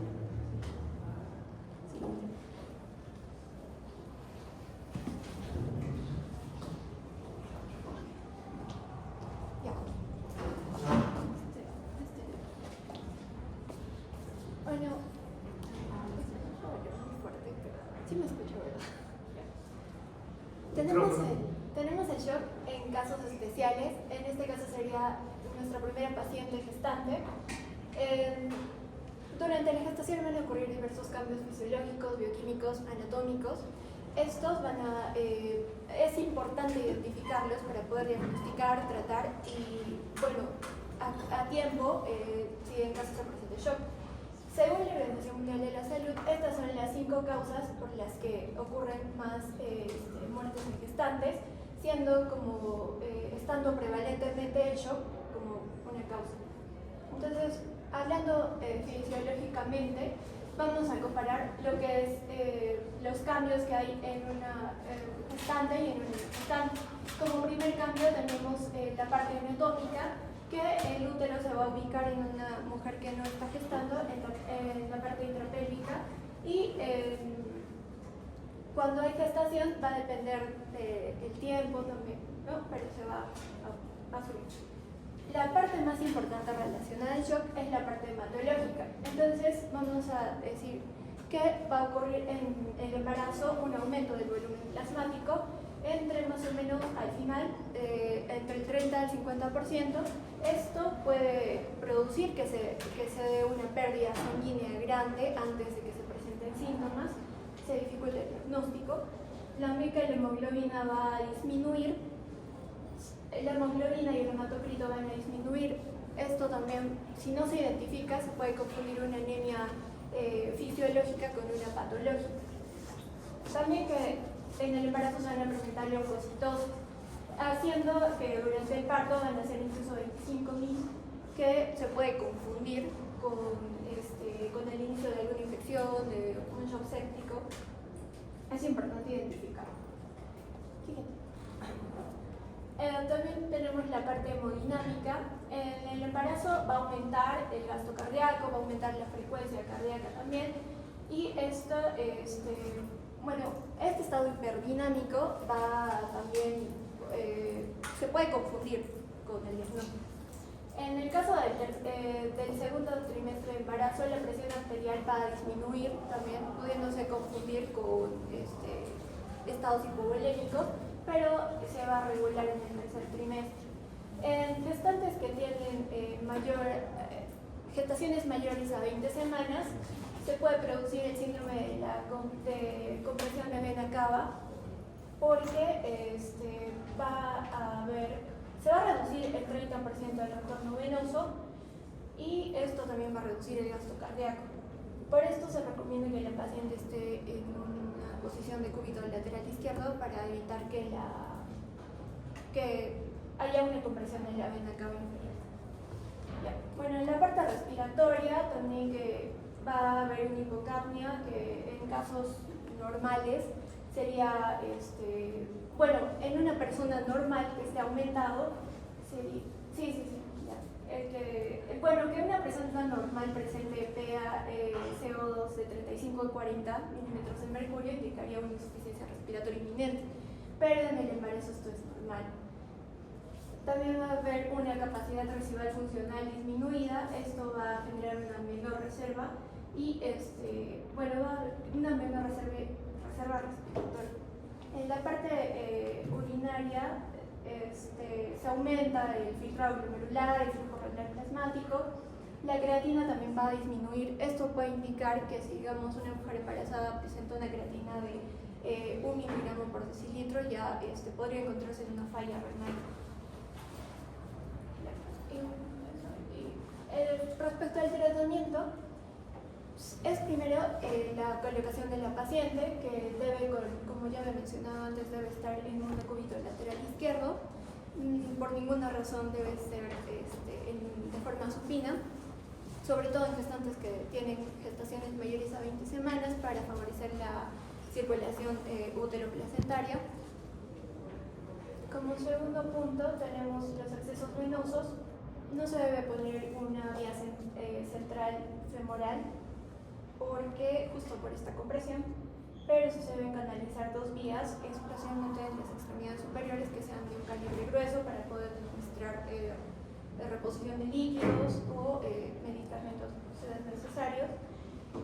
Sí me escucho, ¿verdad? Tenemos el shock en casos especiales. En este caso sería nuestra primera paciente gestante. Durante la gestación van a ocurrir diversos cambios fisiológicos, bioquímicos, anatómicos. Estos es importante identificarlos para poder diagnosticar, tratar y, a tiempo, si en caso se presente shock. Según la Organización Mundial de la Salud, estas son las 5 causas por las que ocurren más muertes en gestantes, estando prevalentemente el shock como una causa. Entonces, hablando fisiológicamente, vamos a comparar lo que es los cambios que hay en una gestante y en una gestante. Como primer cambio tenemos la parte anatómica, que el útero se va a ubicar en una mujer que no está gestando, en la parte intrapélvica, y cuando hay gestación va a depender del tiempo también, ¿no? Pero se va a subir. La parte más importante relacionada al shock es la parte hematológica. Entonces vamos a decir que va a ocurrir en el embarazo un aumento del volumen plasmático entre más o menos al final, entre el 30 al 50%. Esto puede producir que se dé una pérdida sanguínea grande antes de que se presenten síntomas, se dificulte el diagnóstico. La meca-hemoglobina va a disminuir, la hemoglobina y el hematocrito van a disminuir. Esto también, si no se identifica, se puede confundir una anemia fisiológica con una patológica. También que en el embarazo se van a presentar leucocitosis, haciendo que durante el parto van a ser incluso 25.000, que se puede confundir con el inicio de alguna infección, de un shock séptico. Es importante identificarlo. También tenemos la parte hemodinámica. En el embarazo va a aumentar el gasto cardíaco, va a aumentar la frecuencia cardíaca también, y esto bueno, este estado hiperdinámico va también, se puede confundir con el diagnóstico. En el caso del segundo trimestre de embarazo, la presión arterial va a disminuir también, pudiéndose confundir con estados hipovolémicos, pero se va a regular en el tercer trimestre. En gestantes que tienen gestaciones mayores a 20 semanas, se puede producir el síndrome de compresión de vena cava, porque se va a reducir el 30% del retorno venoso y esto también va a reducir el gasto cardíaco. Por esto se recomienda que la paciente esté en una posición de cúbito lateral izquierdo para evitar que haya una compresión en la vena cava inferior. Ya. Bueno, en la parte respiratoria también que va a haber una hipocapnia que en casos normales sería, bueno, en una persona normal que esté aumentado, sería, que una persona normal presente CO2 de 35 a 40 milímetros de mercurio indicaría una insuficiencia respiratoria inminente, pero en el embarazo esto es normal. También va a haber una capacidad residual funcional disminuida, esto va a generar una menor reserva y va a haber una menor reserva respiratoria. En la parte urinaria se aumenta el filtrado glomerular, el flujo renal plasmático, la creatina también va a disminuir. Esto puede indicar que si digamos una mujer embarazada presenta una creatina de 1 miligramo por decilitro, ya podría encontrarse en una falla renal. Respecto al tratamiento, es primero la colocación de la paciente, que debe, como ya me mencionado antes, debe estar en un decúbito lateral izquierdo. Por ninguna razón debe ser de forma supina, sobre todo en gestantes que tienen gestaciones mayores a 20 semanas para favorecer la circulación útero-placentaria. Como segundo punto tenemos los accesos venosos. No se debe poner una vía central femoral porque justo por esta compresión, pero sí se deben canalizar 2 vías, especialmente en las extremidades superiores que sean de un calibre grueso para poder administrar reposición de líquidos o medicamentos si sean necesarios.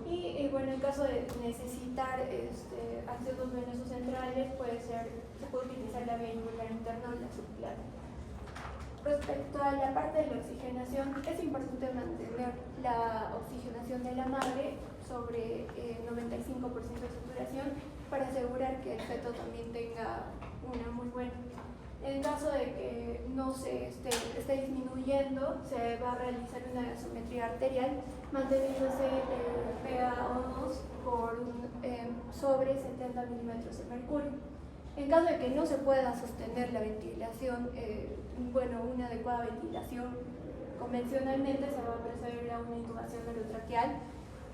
Y bueno, en caso de necesitar accesos venosos centrales, se puede utilizar la vía yugular interna o la subclara. Respecto a la parte de la oxigenación, es importante mantener la oxigenación de la madre sobre 95% de saturación para asegurar que el feto también tenga una muy buena. En caso de que no se esté disminuyendo, se va a realizar una gasometría arterial manteniéndose PaO2 sobre 70 milímetros de mercurio. En caso de que no se pueda sostener la ventilación, una adecuada ventilación, convencionalmente se va a proceder a una intubación orotraqueal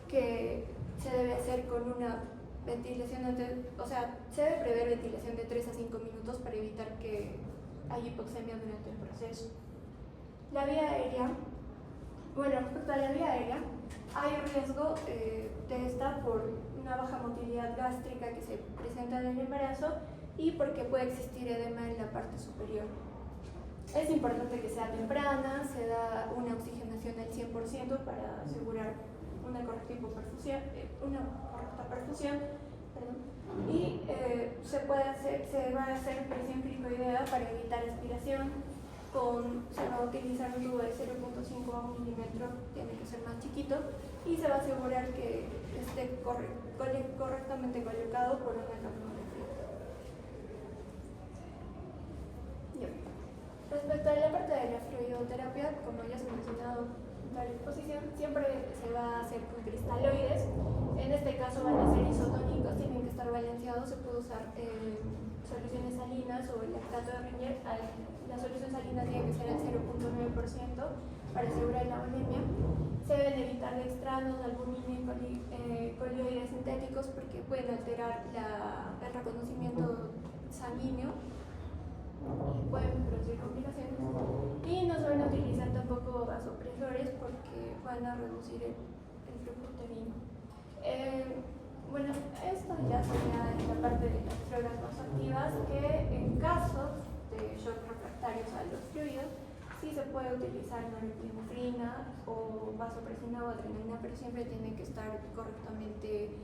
que se debe hacer con una ventilación, se debe prever ventilación de 3 a 5 minutos para evitar que haya hipoxemia durante el proceso. La vía aérea, respecto a la vía aérea, hay riesgo de esta por una baja motilidad gástrica que se presenta en el embarazo y porque puede existir edema en la parte superior. Es importante que sea temprana, se da una oxigenación al 100% para asegurar una correcta perfusión, y se va a hacer presión cricoidea para evitar aspiración. Se va a utilizar un tubo de 0.5 a 1 milímetro, tiene que ser más chiquito, y se va a asegurar que esté correctamente colocado por una capnografía. Respecto a la parte de la fluidoterapia, como ya se ha mencionado en la exposición, siempre se va a hacer con cristaloides. En este caso van a ser isotónicos, tienen que estar balanceados. Se puede usar soluciones salinas o el lactato de Ringer. La solución salina tiene que ser al 0.9% para asegurar la volemia. Se deben evitar dextranos, albumina y colioides sintéticos porque pueden alterar el reconocimiento sanguíneo y pueden producir complicaciones. Y no se van a utilizar tampoco vasopresores porque van a reducir el flujo uterino. bueno, esto ya sería en la parte de las drogas más activas, que en casos de shock refractarios a los fluidos, sí se puede utilizar norepinefrina o vasopresina o adrenalina, pero siempre tiene que estar correctamente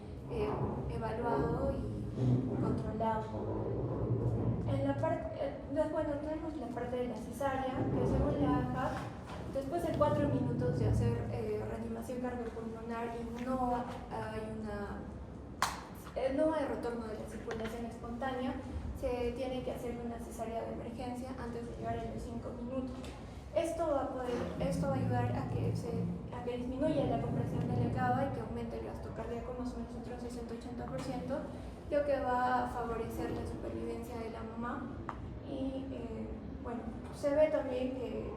evaluado y controlado. En la parte, bueno, tenemos la parte de la cesárea, que según la AJA, después de 4 minutos de hacer reanimación cardiopulmonar y no hay retorno de la circulación espontánea, se tiene que hacer una cesárea de emergencia antes de llegar a los 5 minutos. Esto va a ayudar a que disminuya la compresión de la cava y que aumente el gasto cardíaco más o menos entre un 60-80%, lo que va a favorecer la supervivencia de la mamá. Y bueno, se ve también que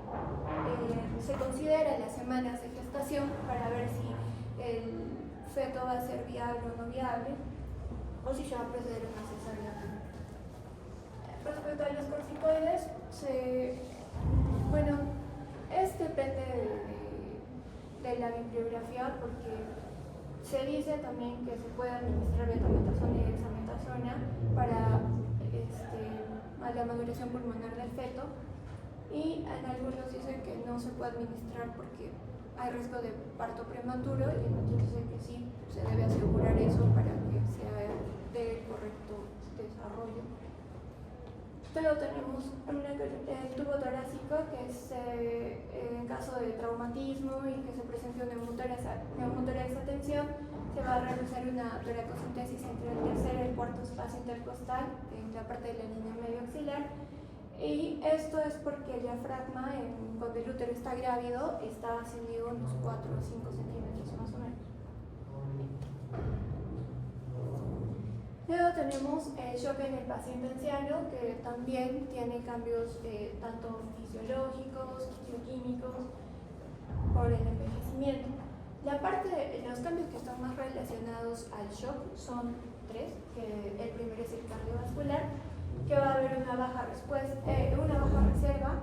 se considera las semanas de gestación para ver si el feto va a ser viable o no viable, o si se va a proceder a una cesárea. Respecto a los corticoides, bueno, depende de la bibliografía, porque se dice también que se puede administrar betametasona y dexametasona para la maduración pulmonar del feto, y en algunos dicen que no se puede administrar porque hay riesgo de parto prematuro, y en otros dicen que sí, se debe asegurar eso para que sea de correcto desarrollo. Luego tenemos el tubo torácico, que es en caso de traumatismo y que se presente una neumotórax atención, se va a realizar una toracocentesis entre el tercer y el cuarto espacio intercostal en la parte de la línea medio axilar. Y esto es porque el diafragma, cuando el útero está grávido, está ascendido unos 4 o 5 centímetros más o menos. Luego tenemos el shock en el paciente anciano, que también tiene cambios tanto fisiológicos, bioquímicos, por el envejecimiento. Los cambios que están más relacionados al shock son 3, que el primero es el cardiovascular, que va a haber una baja reserva.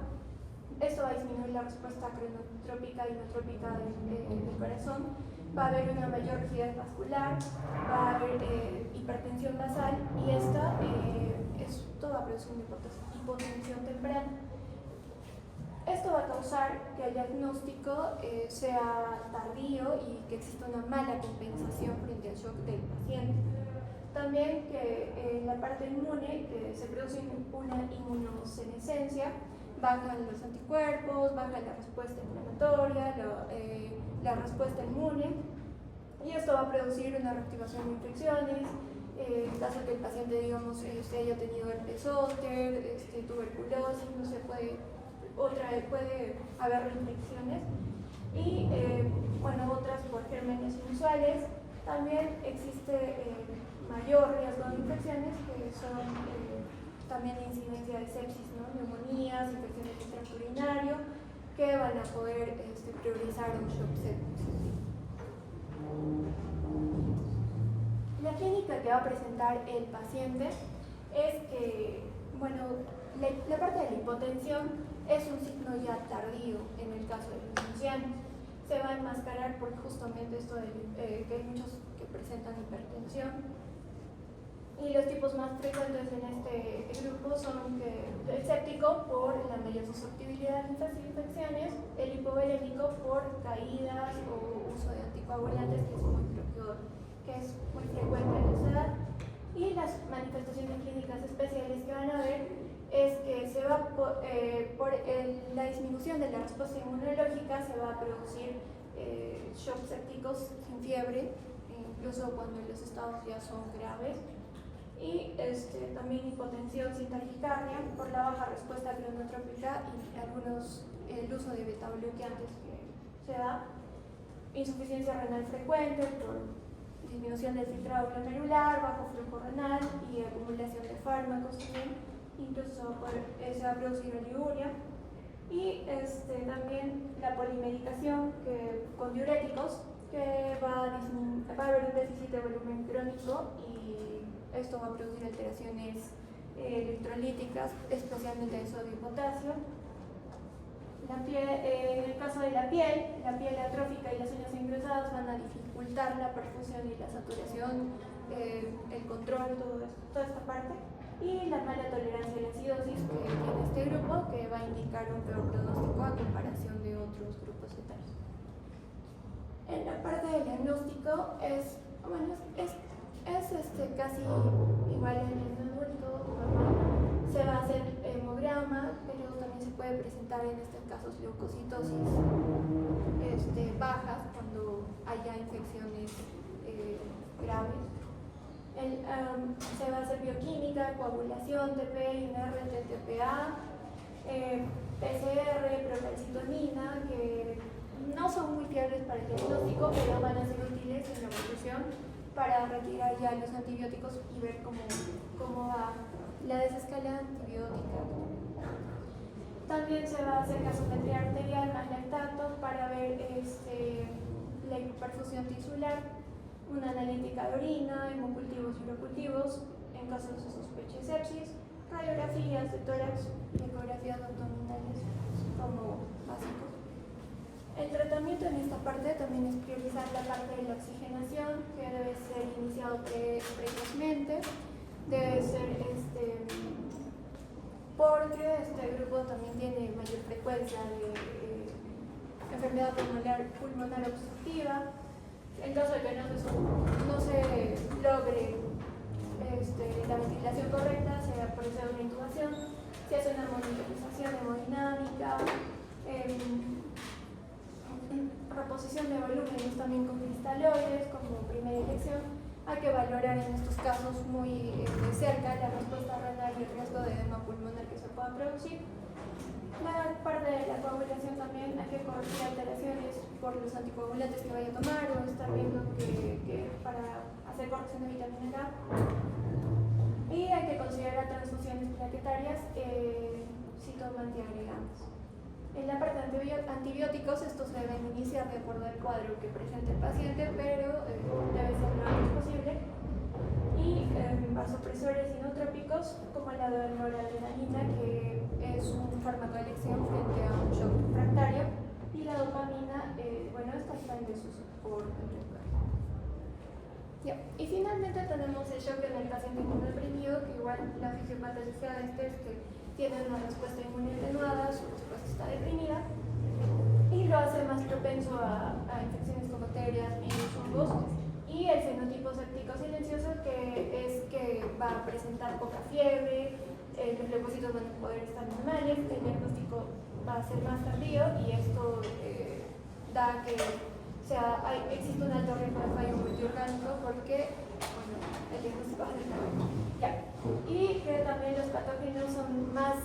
Esto va a disminuir la respuesta cronotrópica y inotrópica del corazón. Va a haber una mayor rigidez vascular, va a haber hipertensión basal, y esto va a producir una hipotensión temprana. Esto va a causar que el diagnóstico sea tardío y que exista una mala compensación frente al shock del paciente. También que en la parte inmune se produce una inmunosenescencia, bajan los anticuerpos, baja la respuesta inflamatoria, la respuesta inmune, y esto va a producir una reactivación de infecciones. En caso de que el paciente, digamos, haya tenido herpes zóster, tuberculosis, no se puede haber reinfecciones, y bueno, otras por gérmenes inusuales. También existe mayor riesgo de infecciones, que son también incidencia de sepsis, ¿no? Neumonías, infecciones del tracto urinario, que van a poder priorizar un shock sepsis. La clínica que va a presentar el paciente es que, bueno, la parte de la hipotensión es un signo ya tardío en el caso de los ancianos. Se va a enmascarar por justamente esto de que hay muchos que presentan hipertensión. Y los tipos más frecuentes en este grupo son el séptico por la mayor susceptibilidad a estas infecciones, el hipovolémico por caídas o uso de anticoagulantes, que es muy frecuente en esta edad. Y las manifestaciones clínicas especiales que van a ver es que se va por la disminución de la respuesta inmunológica, se va a producir shocks sépticos sin fiebre, incluso cuando los estados ya son graves. Y también hipotensión sin taquicardia por la baja respuesta cronotrópica y el uso de betabloqueantes que se da, insuficiencia renal frecuente por disminución del filtrado glomerular, bajo flujo renal y acumulación de fármacos también, incluso se va a producir oliguria. Y también la polimedicación con diuréticos, que va a haber un déficit de volumen crónico, y esto va a producir alteraciones electrolíticas, especialmente de sodio y potasio. En el caso de la piel atrófica y las uñas engrosadas van a dificultar la perfusión y la saturación el control, toda esta parte, y la mala tolerancia a la acidosis que tiene este grupo, que va a indicar un peor pronóstico a comparación de otros grupos etarios. En la parte del diagnóstico es casi igual en el adulto, normal. Se va a hacer hemograma, pero también se puede presentar en estos casos leucocitosis bajas cuando haya infecciones graves. Se va a hacer bioquímica, coagulación, TP, INR, TTPA, PCR, procalcitonina, que no son muy fiables para el diagnóstico, pero van a ser útiles en la evolución para retirar ya los antibióticos y ver cómo va la desescalada antibiótica. También se va a hacer gasometría arterial más lactato para ver la hipoperfusión tisular, una analítica de orina, hemocultivos y urocultivos en caso de sospecha de sepsis, radiografías de tórax y ecografías abdominales como básicos. El tratamiento en esta parte también es priorizar la parte de la oxigenación, que debe ser iniciado precozmente, debe ser porque este grupo también tiene mayor frecuencia de enfermedad pulmonar obstructiva. En caso de que no se logre la ventilación correcta, se procede a una intubación, se hace una monitorización hemodinámica, reposición de volúmenes también con cristaloides como primera elección. Hay que valorar en estos casos muy de cerca la respuesta renal y el riesgo de edema pulmonar que se pueda producir. La parte de la coagulación también hay que corregir alteraciones por los anticoagulantes que vaya a tomar o estar viendo que para hacer corrección de vitamina K. Y hay que considerar transfusiones plaquetarias si toma antiagregantes. En la parte de antibióticos, estos deben iniciar de acuerdo al cuadro que presente el paciente, pero debe ser lo antes posible. Y vasopresores inotrópicos, como la noradrenalina, que es un fármaco de elección frente a un shock refractario, y la dopamina, esta está en desuso por y finalmente tenemos el shock en el paciente inmunodeprimido, que igual la fisiopatología de es que tiene una respuesta inmune atenuada, su respuesta está deprimida y lo hace más propenso a infecciones con bacterias, virus, hongos, y el fenotipo séptico silencioso, que va a presentar poca fiebre, los leucocitos van a poder estar normales, el diagnóstico va a ser más tardío y esto da que existe un alto riesgo de fallo multiorgánico porque el diagnóstico va a ser tardío. Y que también los patógenos son más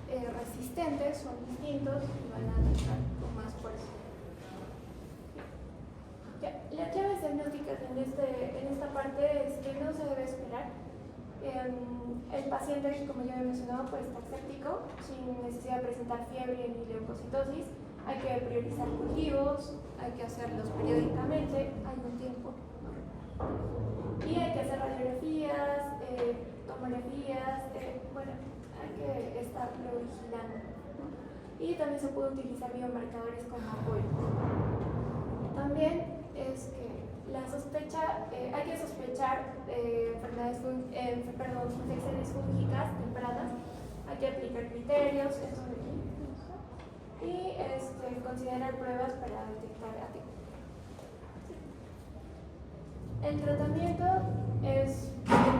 resistentes, son distintos y van a atacar con más fuerza. Las claves diagnósticas en esta parte es que no se debe esperar. El paciente, como ya he mencionado, puede estar séptico sin necesidad de presentar fiebre ni leucocitosis. Hay que priorizar cultivos, hay que hacerlos periódicamente, hay un tiempo. Y hay que hacer radiografías, tomografías, hay que estarlo vigilando, ¿no? Y también se puede utilizar biomarcadores como apoyo. También es que hay que sospechar infecciones fúngicas tempranas, hay que aplicar criterios, esto de aquí, y considerar pruebas para detectar a tiempo. El tratamiento el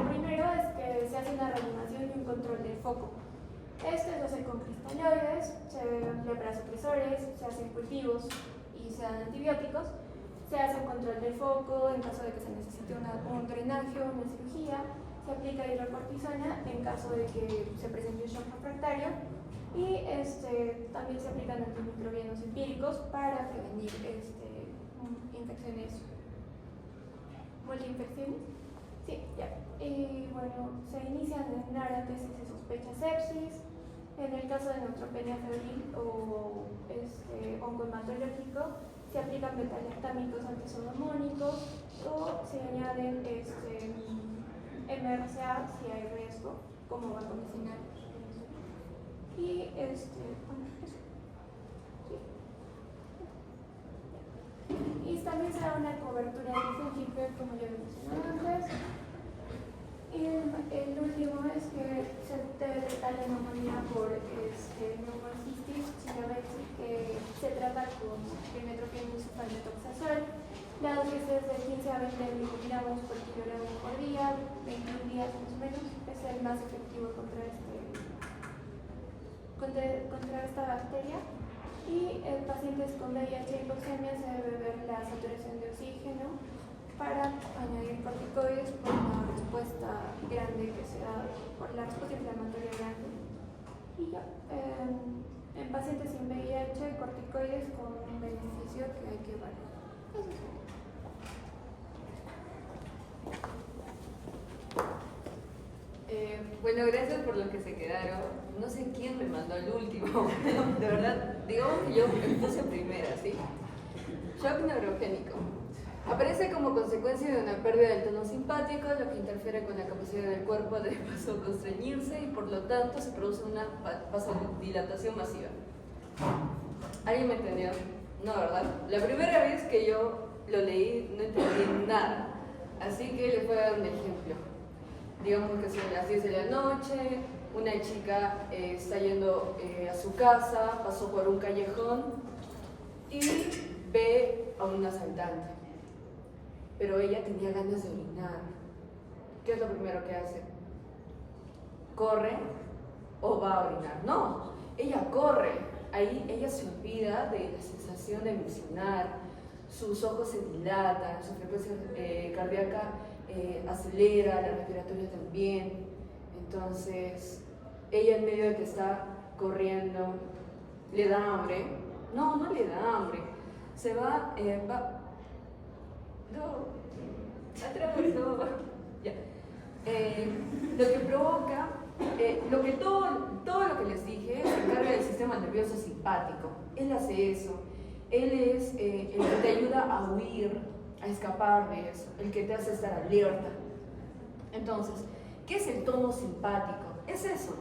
primero es que se hace una reanimación y un control del foco. Esto se hace con cristaloides, se emplea para supresores, se hacen cultivos y se dan antibióticos. Se hace un control del foco en caso de que se necesite un drenaje o una cirugía. Se aplica hidrocortisona en caso de que se presente un shock refractario. Y también se aplican antimicrobianos empíricos para prevenir infecciones, multiinfecciones. Sí, ya. Y se inician en antes si se sospecha sepsis. En el caso de neutropenia febril o oncohematológico, se aplican betalactámicos antisodomónicos o se añaden MRCA si hay riesgo, como vancomycina. Y eso. Sí. Y también se da una cobertura antifúngica, como ya mencioné antes. el último es que se detecta la neumonía por neumocystis chilavensis, que se trata con dimetroqueno sulfametoxazol. La dosis es de 15 a 20 miligramos por kilogramo por día, 21 días más o menos. Es el más efectivo contra esta bacteria. Y en pacientes con VIH y hipoxemia se debe ver la saturación de oxígeno para añadir corticoides por la respuesta grande que se da, por la respuesta inflamatoria grande. Y ya, en pacientes sin VIH, corticoides con un beneficio que hay que evaluar. Eso es. Bueno, gracias por los que se quedaron. No sé quién me mandó el último. De verdad, digamos que yo me puse primera, ¿sí? Shock neurogénico. Aparece como consecuencia de una pérdida del tono simpático, lo que interfiere con la capacidad del cuerpo de vasoconstreñirse y por lo tanto se produce una vasodilatación masiva. ¿Alguien me entendió? No, ¿verdad? La primera vez que yo lo leí no entendí nada, así que les voy a dar un ejemplo. Digamos que son las 10 de la noche, una chica está yendo a su casa, pasó por un callejón y ve a un asaltante. Pero ella tenía ganas de orinar. ¿Qué es lo primero que hace? ¿Corre o va a orinar? No, ella corre. Ahí ella se olvida de la sensación de emocionar, sus ojos se dilatan, su frecuencia cardíaca acelera, la respiratoria también. Entonces, ella en medio de que está corriendo, le da hambre. No, no le da hambre. Se va, no, atrás, no. Ya. Lo que provoca, todo lo que les dije se encarga del sistema nervioso simpático. Él hace eso. Él es el que te ayuda a huir, a escapar de eso, el que te hace estar alerta. Entonces, ¿qué es el tono simpático? Es eso.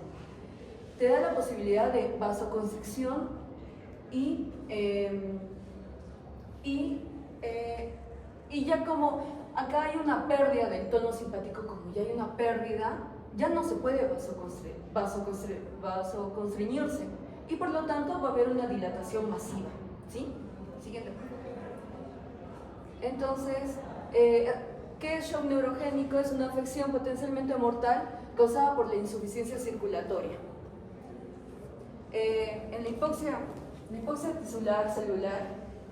Te da la posibilidad de vasoconstricción y ya como acá hay una pérdida del tono simpático, como ya hay una pérdida, ya no se puede vasoconstreñirse y por lo tanto va a haber una dilatación masiva. ¿Sí? Siguiente. Entonces, ¿qué es shock neurogénico? Es una afección potencialmente mortal causada por la insuficiencia circulatoria. En la hipoxia tisular celular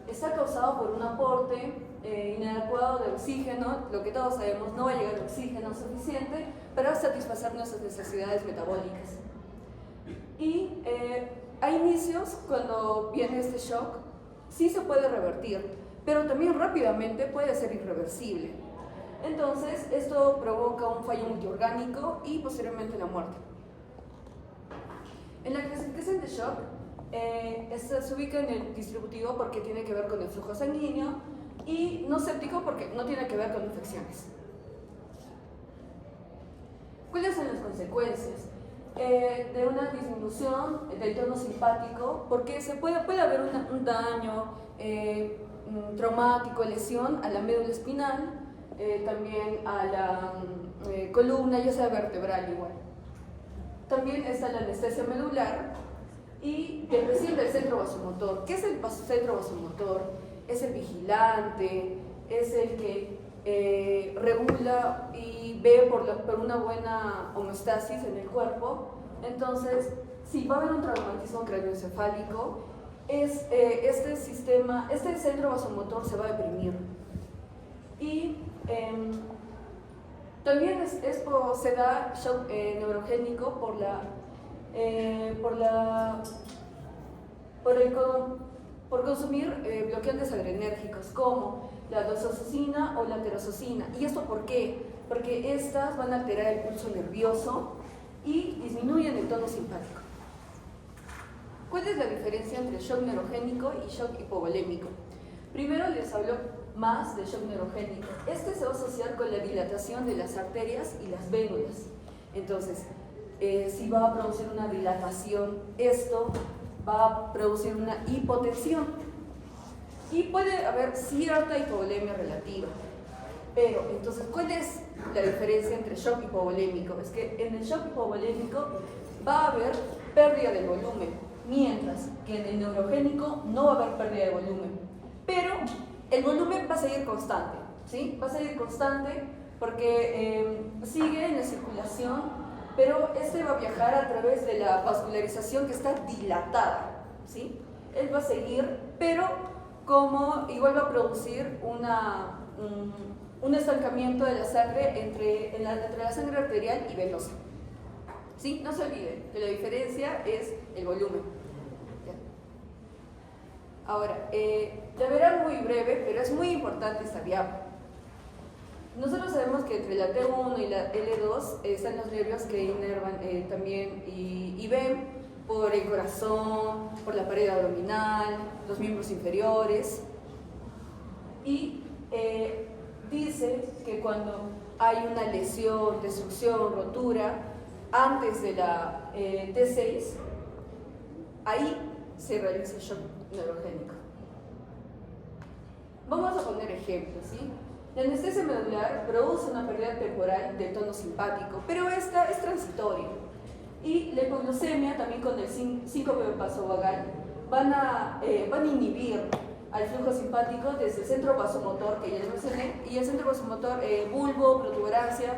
está causado por un aporte inadecuado de oxígeno. Lo que todos sabemos, no va a llegar oxígeno suficiente para satisfacer nuestras necesidades metabólicas. Y a inicios, cuando viene este shock, sí se puede revertir, pero también rápidamente puede ser irreversible. Entonces, esto provoca un fallo multiorgánico y posteriormente la muerte. En la clasificación de shock, se ubica en el distributivo porque tiene que ver con el flujo sanguíneo y no séptico porque no tiene que ver con infecciones. ¿Cuáles son las consecuencias de una disminución del tono simpático? Porque puede haber un daño traumático, lesión a la médula espinal, también a la columna, ya sea vertebral igual. También está la anestesia medular y el presidente del centro vasomotor. ¿Qué es el centro vasomotor? Es el vigilante, es el que regula y ve por una buena homeostasis en el cuerpo. Entonces, si va a haber un traumatismo craneoencefálico, este centro vasomotor se va a deprimir. Y también se da shock neurogénico por consumir bloqueantes adrenérgicos como la doxorubicina o la terosocina. ¿Y esto por qué? Porque estas van a alterar el pulso nervioso y disminuyen el tono simpático. ¿Cuál es la diferencia entre shock neurogénico y shock hipovolémico? Primero les hablo más de shock neurogénico. Este se va a asociar con la dilatación de las arterias y las vénulas. Entonces, si va a producir una dilatación, esto va a producir una hipotensión. Y puede haber cierta hipovolemia relativa. Pero, entonces, ¿cuál es la diferencia entre shock hipovolémico? Es que en el shock hipovolémico va a haber pérdida de volumen, mientras que en el neurogénico no va a haber pérdida de volumen. Pero el volumen va a seguir constante, ¿sí? Va a seguir constante porque sigue en la circulación, pero este va a viajar a través de la vascularización que está dilatada, ¿sí? Él va a seguir, pero como igual va a producir un estancamiento de la sangre entre la sangre arterial y venosa. ¿Sí? No se olviden que la diferencia es el volumen. ¿Ya? Ahora, la verán muy breve, pero es muy importante esta diapo. Nosotros sabemos que entre la T1 y la L2 están los nervios que inervan también y ven por el corazón, por la pared abdominal, los miembros inferiores. Y dice que cuando hay una lesión, destrucción, rotura, antes de la T6, ahí se realiza el shock neurogénico. Vamos a poner ejemplos, ¿sí? La anestesia medular produce una pérdida temporal del tono simpático, pero esta es transitoria. Y la hipoglucemia, también con el síncope vasovagal, van a inhibir al flujo simpático desde el centro vasomotor, que ya les mencioné, y el centro vasomotor bulbo, protuberancia,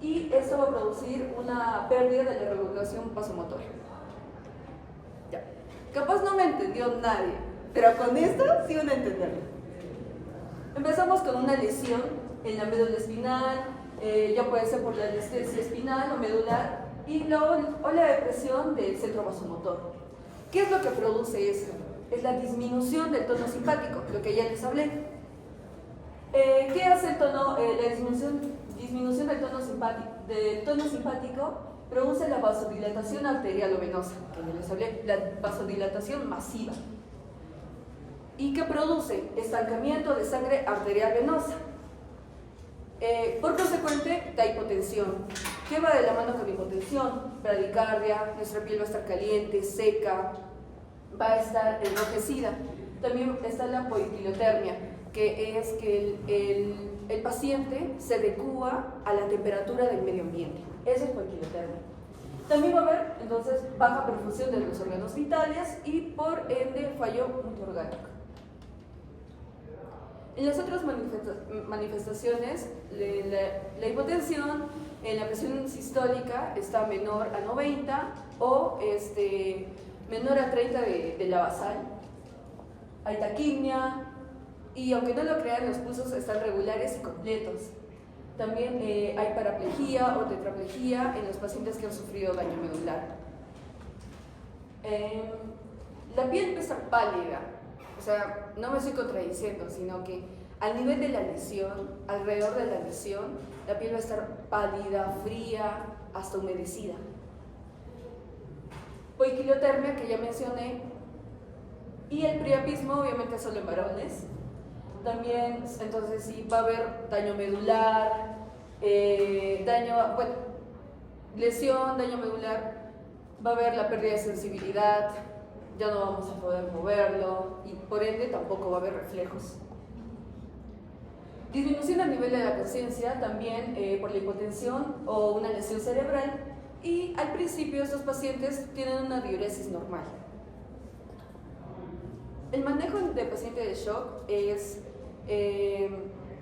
y esto va a producir una pérdida de la regulación vasomotora. Ya. Capaz no me entendió nadie, pero con esto sí van a entenderlo. Empezamos con una lesión en la médula espinal, ya puede ser por la anestesia espinal o medular, y o la depresión del centro vasomotor. ¿Qué es lo que produce eso? Es la disminución del tono simpático, lo que ya les hablé. ¿Qué hace el tono? La disminución del tono simpático produce la vasodilatación arterial o venosa, que ya les hablé, la vasodilatación masiva. ¿Y qué produce? Estancamiento de sangre arterial venosa. Por consecuente, da hipotensión. ¿Qué va de la mano con hipotensión? Bradicardia, nuestra piel va a estar caliente, seca, va a estar enrojecida. También está la poiquilotermia, que es que el paciente se adecúa a la temperatura del medio ambiente. Eso es poiquilotermia. También va a haber, entonces, baja perfusión de los órganos vitales y, por ende, fallo multiorgánico. En las otras manifestaciones, la hipotensión en la presión sistólica está menor a 90 o menor a 30 de la basal. Hay taquimia y, aunque no lo crean, los pulsos están regulares y completos. También hay paraplegia o tetraplegia en los pacientes que han sufrido daño medular. La piel va a estar pálida. O sea, no me estoy contradiciendo, sino que al nivel de la lesión, alrededor de la lesión, la piel va a estar pálida, fría, hasta humedecida. Poiquilotermia, que ya mencioné, y el priapismo, obviamente solo en varones. También, entonces sí, va a haber daño medular, lesión, daño medular, va a haber la pérdida de sensibilidad, ya no vamos a poder moverlo y por ende tampoco va a haber reflejos. Disminución a nivel de la conciencia, también por la hipotensión o una lesión cerebral, y al principio estos pacientes tienen una diuresis normal. El manejo de paciente de shock es,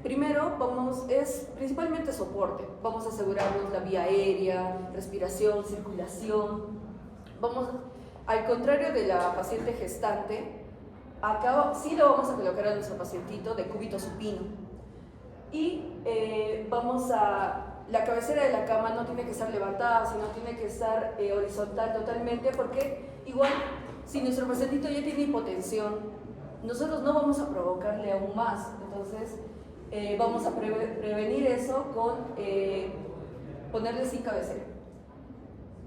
primero, es principalmente soporte. Vamos a asegurarnos la vía aérea, respiración, circulación. Al contrario de la paciente gestante, acá sí lo vamos a colocar a nuestro pacientito de cúbito supino. Y la cabecera de la cama no tiene que estar levantada, sino tiene que estar horizontal totalmente, porque igual, si nuestro pacientito ya tiene hipotensión, nosotros no vamos a provocarle aún más. Entonces, vamos a prevenir eso con ponerle sin cabecera.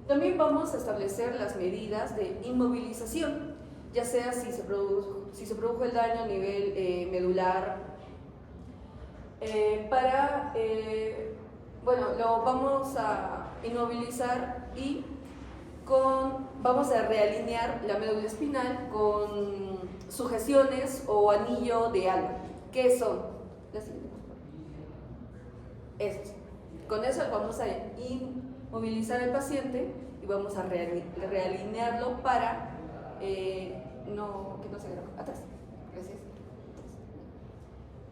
También vamos a establecer las medidas de inmovilización, ya sea si se produjo el daño a nivel medular, lo vamos a inmovilizar y vamos a realinear la médula espinal con sujeciones o anillo de halo. ¿Qué son? Eso. Con eso vamos a inmovilizar al paciente y vamos a realinearlo para que no se haga atrás. Gracias.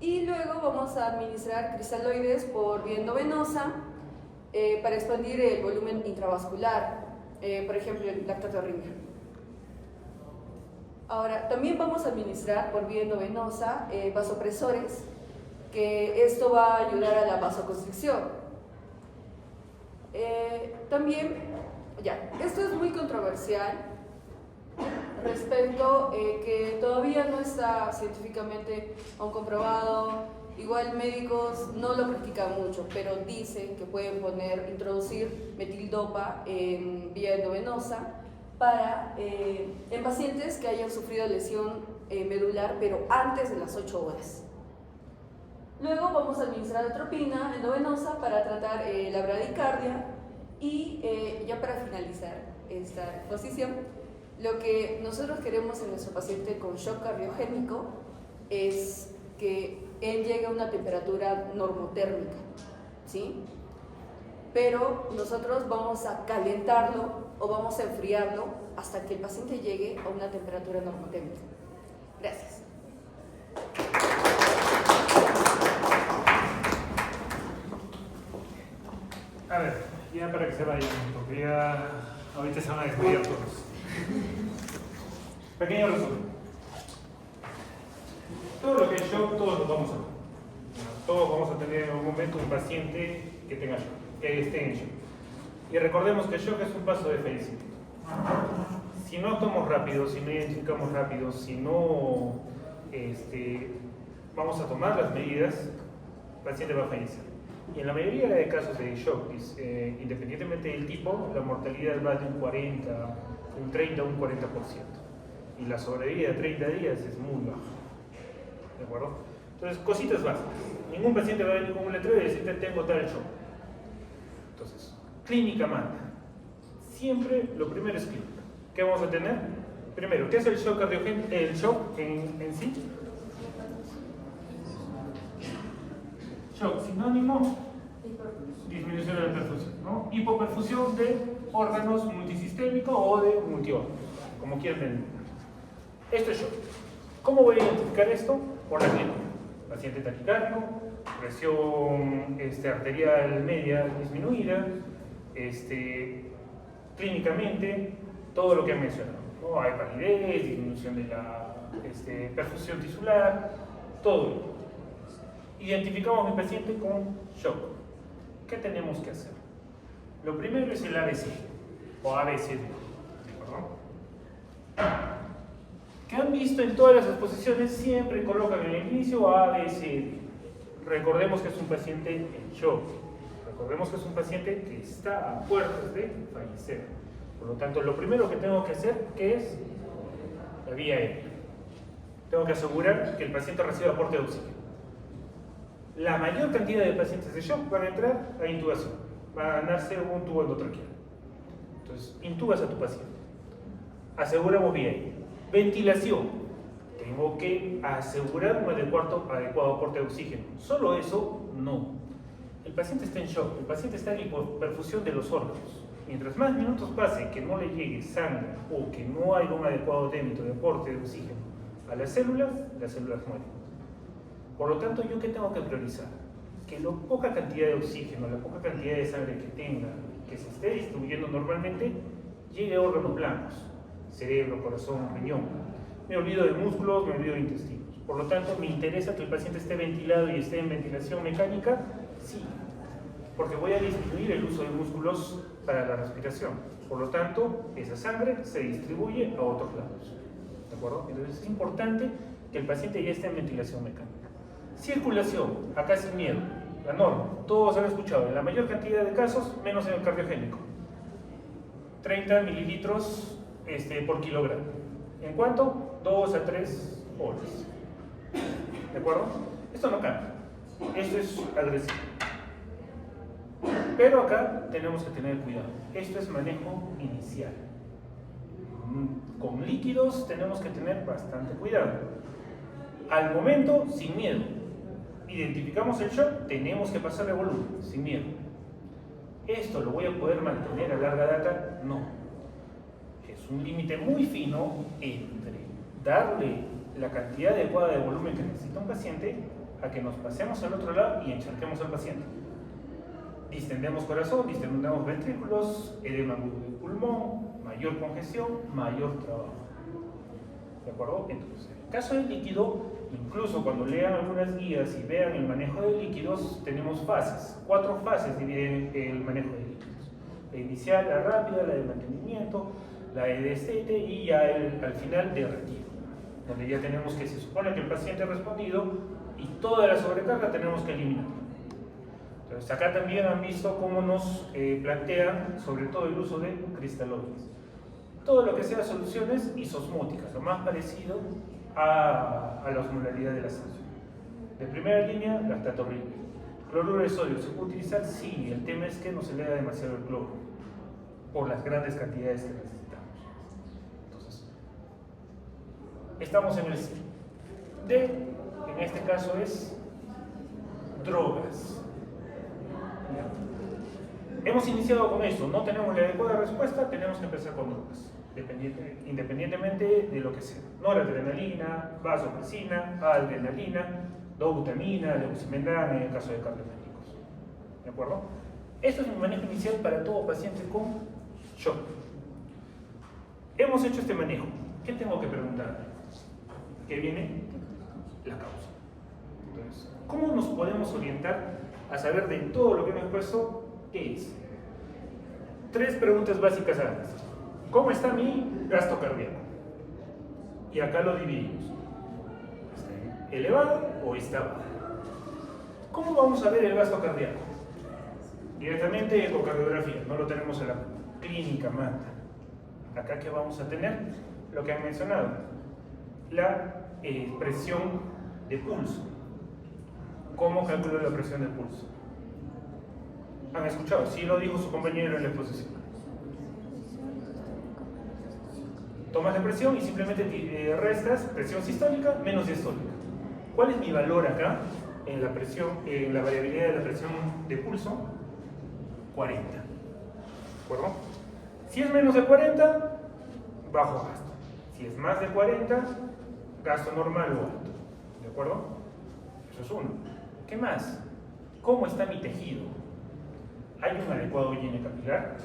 Y luego vamos a administrar cristaloides por vía endovenosa para expandir el volumen intravascular, por ejemplo, el lactato ringer. Ahora, también vamos a administrar por vía endovenosa vasopresores, que esto va a ayudar a la vasoconstricción. También, esto es muy controversial respecto que todavía no está científicamente aún comprobado. Igual médicos no lo practican mucho, pero dicen que pueden introducir metildopa en vía endovenosa en pacientes que hayan sufrido lesión medular, pero antes de las 8 horas. Luego vamos a administrar atropina endovenosa para tratar la bradicardia y ya para finalizar esta exposición, lo que nosotros queremos en nuestro paciente con shock cardiogénico es que él llegue a una temperatura normotérmica, ¿sí? Pero nosotros vamos a calentarlo o vamos a enfriarlo hasta que el paciente llegue a una temperatura normotérmica. Gracias. A ver, ya para que se vayan, porque ya ahorita se van a desmayar todos. Pequeño resumen. Todo lo que es shock, todos lo vamos a ver. Todos vamos a tener en algún momento un paciente que tenga shock, que esté en shock. Y recordemos que el shock es un paso de fallecimiento. Si no actuamos rápido, si no identificamos rápido, si no vamos a tomar las medidas, el paciente va a fallecer. Y en la mayoría de casos de shock, independientemente del tipo, la mortalidad va de un 40, un 30 a un 40%. Y la sobrevida de 30 días es muy baja. ¿De acuerdo? Entonces, cositas básicas. Ningún paciente va a venir con un letrero y decirte tengo tal shock. Entonces, clínica manda. Siempre lo primero es clínica. ¿Qué vamos a tener? Primero, ¿qué es el shock cardiogénico? El shock en sí. Shock, sinónimo, disminución de la perfusión, ¿no? Hipoperfusión de órganos multisistémicos o de multiórganos, como quieran denominar. Esto es shock. ¿Cómo voy a identificar esto? Por la clínica. Paciente taquicárdico, presión arterial media disminuida, clínicamente, todo lo que han mencionado, ¿no? Hay palidez, disminución de la perfusión tisular, todo. Identificamos a mi paciente con shock. ¿Qué tenemos que hacer? Lo primero es el ABC, o ABCD, ¿perdón? Que han visto en todas las exposiciones, siempre colocan en el inicio ABCD. Recordemos que es un paciente en shock. Recordemos que es un paciente que está a puertas de fallecer. Por lo tanto, lo primero que tengo que hacer, ¿qué es? La vía aérea. Tengo que asegurar que el paciente reciba aporte de oxígeno. La mayor cantidad de pacientes de shock van a entrar a intubación. Va a nacer un tubo endotraqueal. Entonces, intubas a tu paciente. Aseguramos vía aérea. Ventilación. Tengo que asegurar un adecuado aporte de oxígeno. Solo eso, no. El paciente está en shock, el paciente está en hipoperfusión de los órganos. Mientras más minutos pase que no le llegue sangre o que no haya un adecuado débito de aporte de oxígeno a las células mueren. Por lo tanto, ¿yo qué tengo que priorizar? Que la poca cantidad de oxígeno, la poca cantidad de sangre que tenga, que se esté distribuyendo normalmente, llegue a órganos blancos, cerebro, corazón, riñón. Me olvido de músculos, me olvido de intestinos. Por lo tanto, me interesa que el paciente esté ventilado y esté en ventilación mecánica, sí, porque voy a disminuir el uso de músculos para la respiración. Por lo tanto, esa sangre se distribuye a otros lados. ¿De acuerdo? Entonces es importante que el paciente ya esté en ventilación mecánica. Circulación, acá sin miedo, la norma, todos han escuchado, en la mayor cantidad de casos, menos en el cardiogénico. 30 mililitros por kilogramo. ¿En cuánto? 2 a 3 horas. ¿De acuerdo? Esto no cambia. Esto es agresivo. Pero acá tenemos que tener cuidado. Esto es manejo inicial. Con líquidos tenemos que tener bastante cuidado. Al momento, sin miedo. identificamos el shock, tenemos que pasarle volumen, sin miedo. ¿Esto lo voy a poder mantener a larga data? No. Es un límite muy fino entre darle la cantidad adecuada de volumen que necesita un paciente a que nos pasemos al otro lado y encharquemos al paciente. Distendemos corazón, distendemos ventrículos, edema agudo del pulmón, mayor congestión, mayor trabajo. ¿De acuerdo? Entonces, en el caso del líquido, incluso cuando lean algunas guías y vean el manejo de líquidos, tenemos fases. 4 fases dividen el manejo de líquidos. La inicial, la rápida, la de mantenimiento, la de destete y ya al final de retiro, donde ya tenemos que se supone que el paciente ha respondido y toda la sobrecarga tenemos que eliminar. Entonces acá también han visto cómo nos plantean sobre todo el uso de cristaloides. Todo lo que sea soluciones isosmóticas, lo más parecido a la osmolaridad de la solución. De primera línea, lactatorrina. Cloruro de sodio, ¿se puede utilizar? Sí, el tema es que no se le da demasiado el cloro por las grandes cantidades que necesitamos. Entonces, estamos en el C. D, en este caso es drogas. Hemos iniciado con esto, no tenemos la adecuada respuesta, tenemos que empezar con drogas, independientemente de lo que sea. Noradrenalina, vasopresina, adrenalina, dobutamina, leucimendana en el caso de cardiomédicos. ¿De acuerdo? Esto es un manejo inicial para todo paciente con shock. Hemos hecho este manejo. ¿Qué tengo que preguntar? ¿Qué viene? La causa. Entonces, ¿cómo nos podemos orientar a saber de todo lo que hemos puesto? ¿Qué es? 3 preguntas básicas antes. ¿Cómo está mi gasto cardíaco? Y acá lo dividimos. ¿Está elevado o está bajo? ¿Cómo vamos a ver el gasto cardíaco? Directamente ecocardiografía, no lo tenemos en la clínica Manta. Acá que vamos a tener lo que han mencionado, la presión de pulso. ¿Cómo calculo la presión de pulso? ¿Han escuchado? Sí lo dijo su compañero en la exposición. Tomas la presión y simplemente restas presión sistólica menos diastólica. ¿Cuál es mi valor acá en la presión, en la variabilidad de la presión de pulso? 40. ¿De acuerdo? Si es menos de 40, bajo gasto. Si es más de 40, gasto normal o alto. ¿De acuerdo? Eso es uno. ¿Qué más? ¿Cómo está mi tejido? ¿Hay un adecuado llene capilar?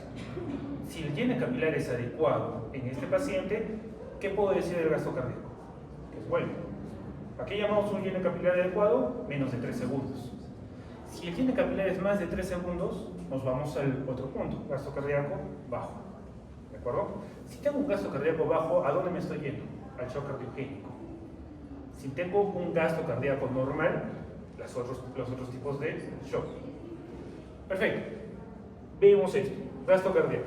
Si el llene capilar es adecuado en este paciente, ¿qué puedo decir del gasto cardíaco? Que es bueno. ¿A qué llamamos un llene capilar adecuado? Menos de 3 segundos. Si el llene capilar es más de 3 segundos, nos vamos al otro punto, gasto cardíaco bajo. ¿De acuerdo? Si tengo un gasto cardíaco bajo, ¿a dónde me estoy yendo? Al shock cardiogénico. Si tengo un gasto cardíaco normal, los otros tipos de shock. Perfecto. Vemos esto, gasto cardíaco.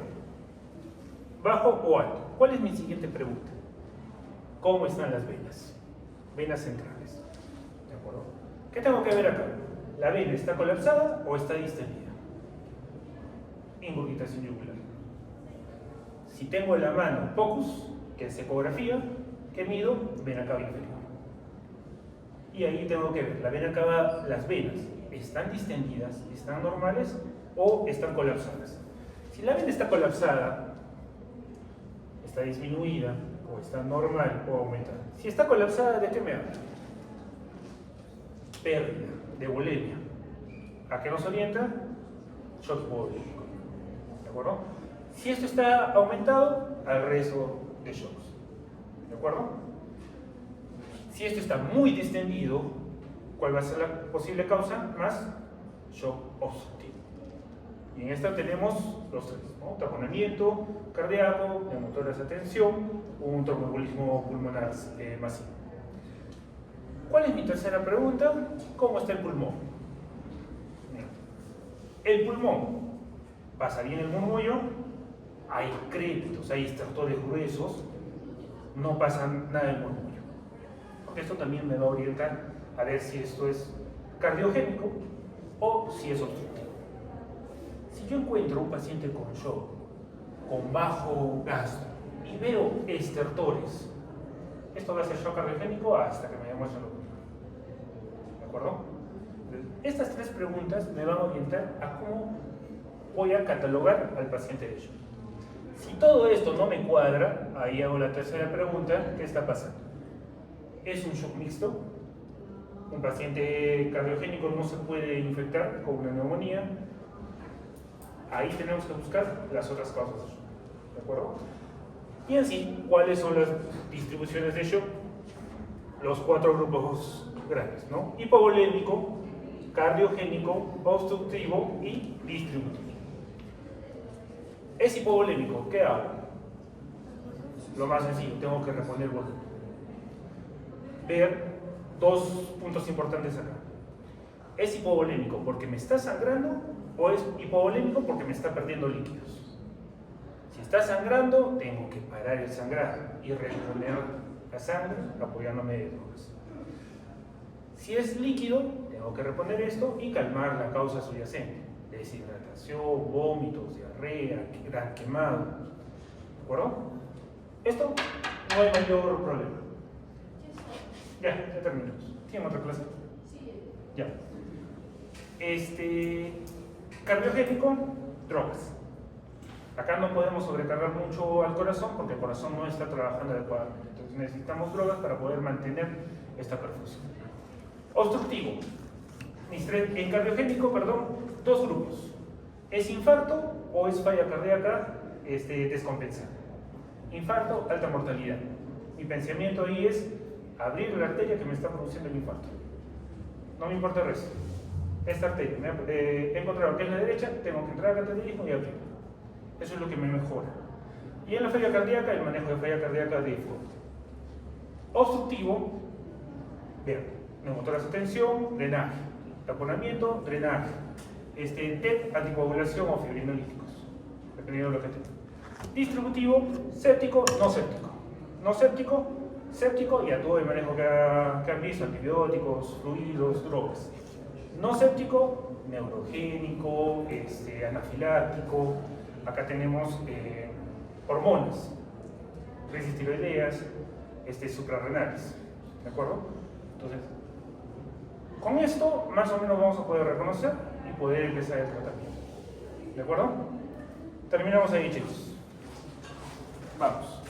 ¿Bajo o alto? ¿Cuál es mi siguiente pregunta? ¿Cómo están las venas? Venas centrales. ¿De acuerdo? ¿Qué tengo que ver acá? ¿La vena está colapsada o está distendida? Ingurgitación yugular. Si tengo en la mano POCUS, que es ecografía, ¿qué mido? Vena cava inferior. Y ahí tengo que ver, la vena cava, las venas, ¿están distendidas, están normales o están colapsadas? Si la vena está colapsada, está disminuida, o está normal o aumentada. Si está colapsada, ¿de qué me habla? Pérdida de volemia. ¿A qué nos orienta? Shock hipovolémico. ¿De acuerdo? Si esto está aumentado, al resto de shocks. ¿De acuerdo? Si esto está muy distendido, ¿cuál va a ser la posible causa? Más shock obstructivo. Y en esta tenemos los 3, ¿no? Taponamiento cardíaco, neumotórax de tensión, un tromboembolismo pulmonar masivo. ¿Cuál es mi tercera pregunta? ¿Cómo está el pulmón? El pulmón pasa bien el murmullo, hay crépitos, hay estertores gruesos, no pasa nada del murmullo. Esto también me va a orientar a ver si esto es cardiogénico o si es obstructivo. Si yo encuentro un paciente con shock, con bajo gasto, y veo estertores, esto va a ser shock cardiogénico hasta que me demuestren lo contrario. ¿De acuerdo? Estas tres preguntas me van a orientar a cómo voy a catalogar al paciente de shock. Si todo esto no me cuadra, ahí hago la tercera pregunta, ¿qué está pasando? ¿Es un shock mixto? Un paciente cardiogénico no se puede infectar con una neumonía. Ahí tenemos que buscar las otras causas de shock, ¿de acuerdo? Y así, ¿cuáles son las distribuciones de shock? Los 4 grupos grandes, ¿no? Hipovolémico, cardiogénico, obstructivo y distributivo. Es hipovolémico, ¿qué hago? Lo más sencillo, tengo que reponer volumen. Ver 2 puntos importantes acá. ¿Es hipovolémico porque me está sangrando o es hipovolémico porque me está perdiendo líquidos? Si está sangrando, tengo que parar el sangrado y reponer la sangre apoyándome de drogas. Si es líquido, tengo que reponer esto y calmar la causa subyacente: deshidratación, vómitos, diarrea, gran quemado. ¿De acuerdo? Esto no hay mayor problema. Ya terminamos. ¿Tienen otra clase? Sí. Ya. Cardiogénico, drogas. Acá no podemos sobrecargar mucho al corazón porque el corazón no está trabajando adecuadamente. Entonces necesitamos drogas para poder mantener esta perfusión. Obstructivo. En cardiogénico, perdón, 2 grupos. ¿Es infarto o es falla cardíaca descompensada? Infarto, alta mortalidad. Mi pensamiento ahí es abrir la arteria que me está produciendo el infarto. No me importa el resto. Esta arteria, he encontrado que es la derecha, tengo que entrar al cateterismo y abrir. Eso es lo que me mejora. Y en la falla cardíaca, el manejo de falla cardíaca de fuerte. Obstructivo, vean, neumotórax de tensión, drenaje. Taponamiento, drenaje. TEP, anticoagulación o fibrinolíticos, dependiendo de lo que tenga. Distributivo, séptico, no séptico. No séptico, séptico y a todo el manejo que han visto: antibióticos, fluidos, drogas. No séptico, neurogénico, anafiláctico. Acá tenemos hormonas, crisis tiroideas, suprarrenales. ¿De acuerdo? Entonces, con esto más o menos vamos a poder reconocer y poder empezar el tratamiento. ¿De acuerdo? Terminamos ahí, chicos. Vamos.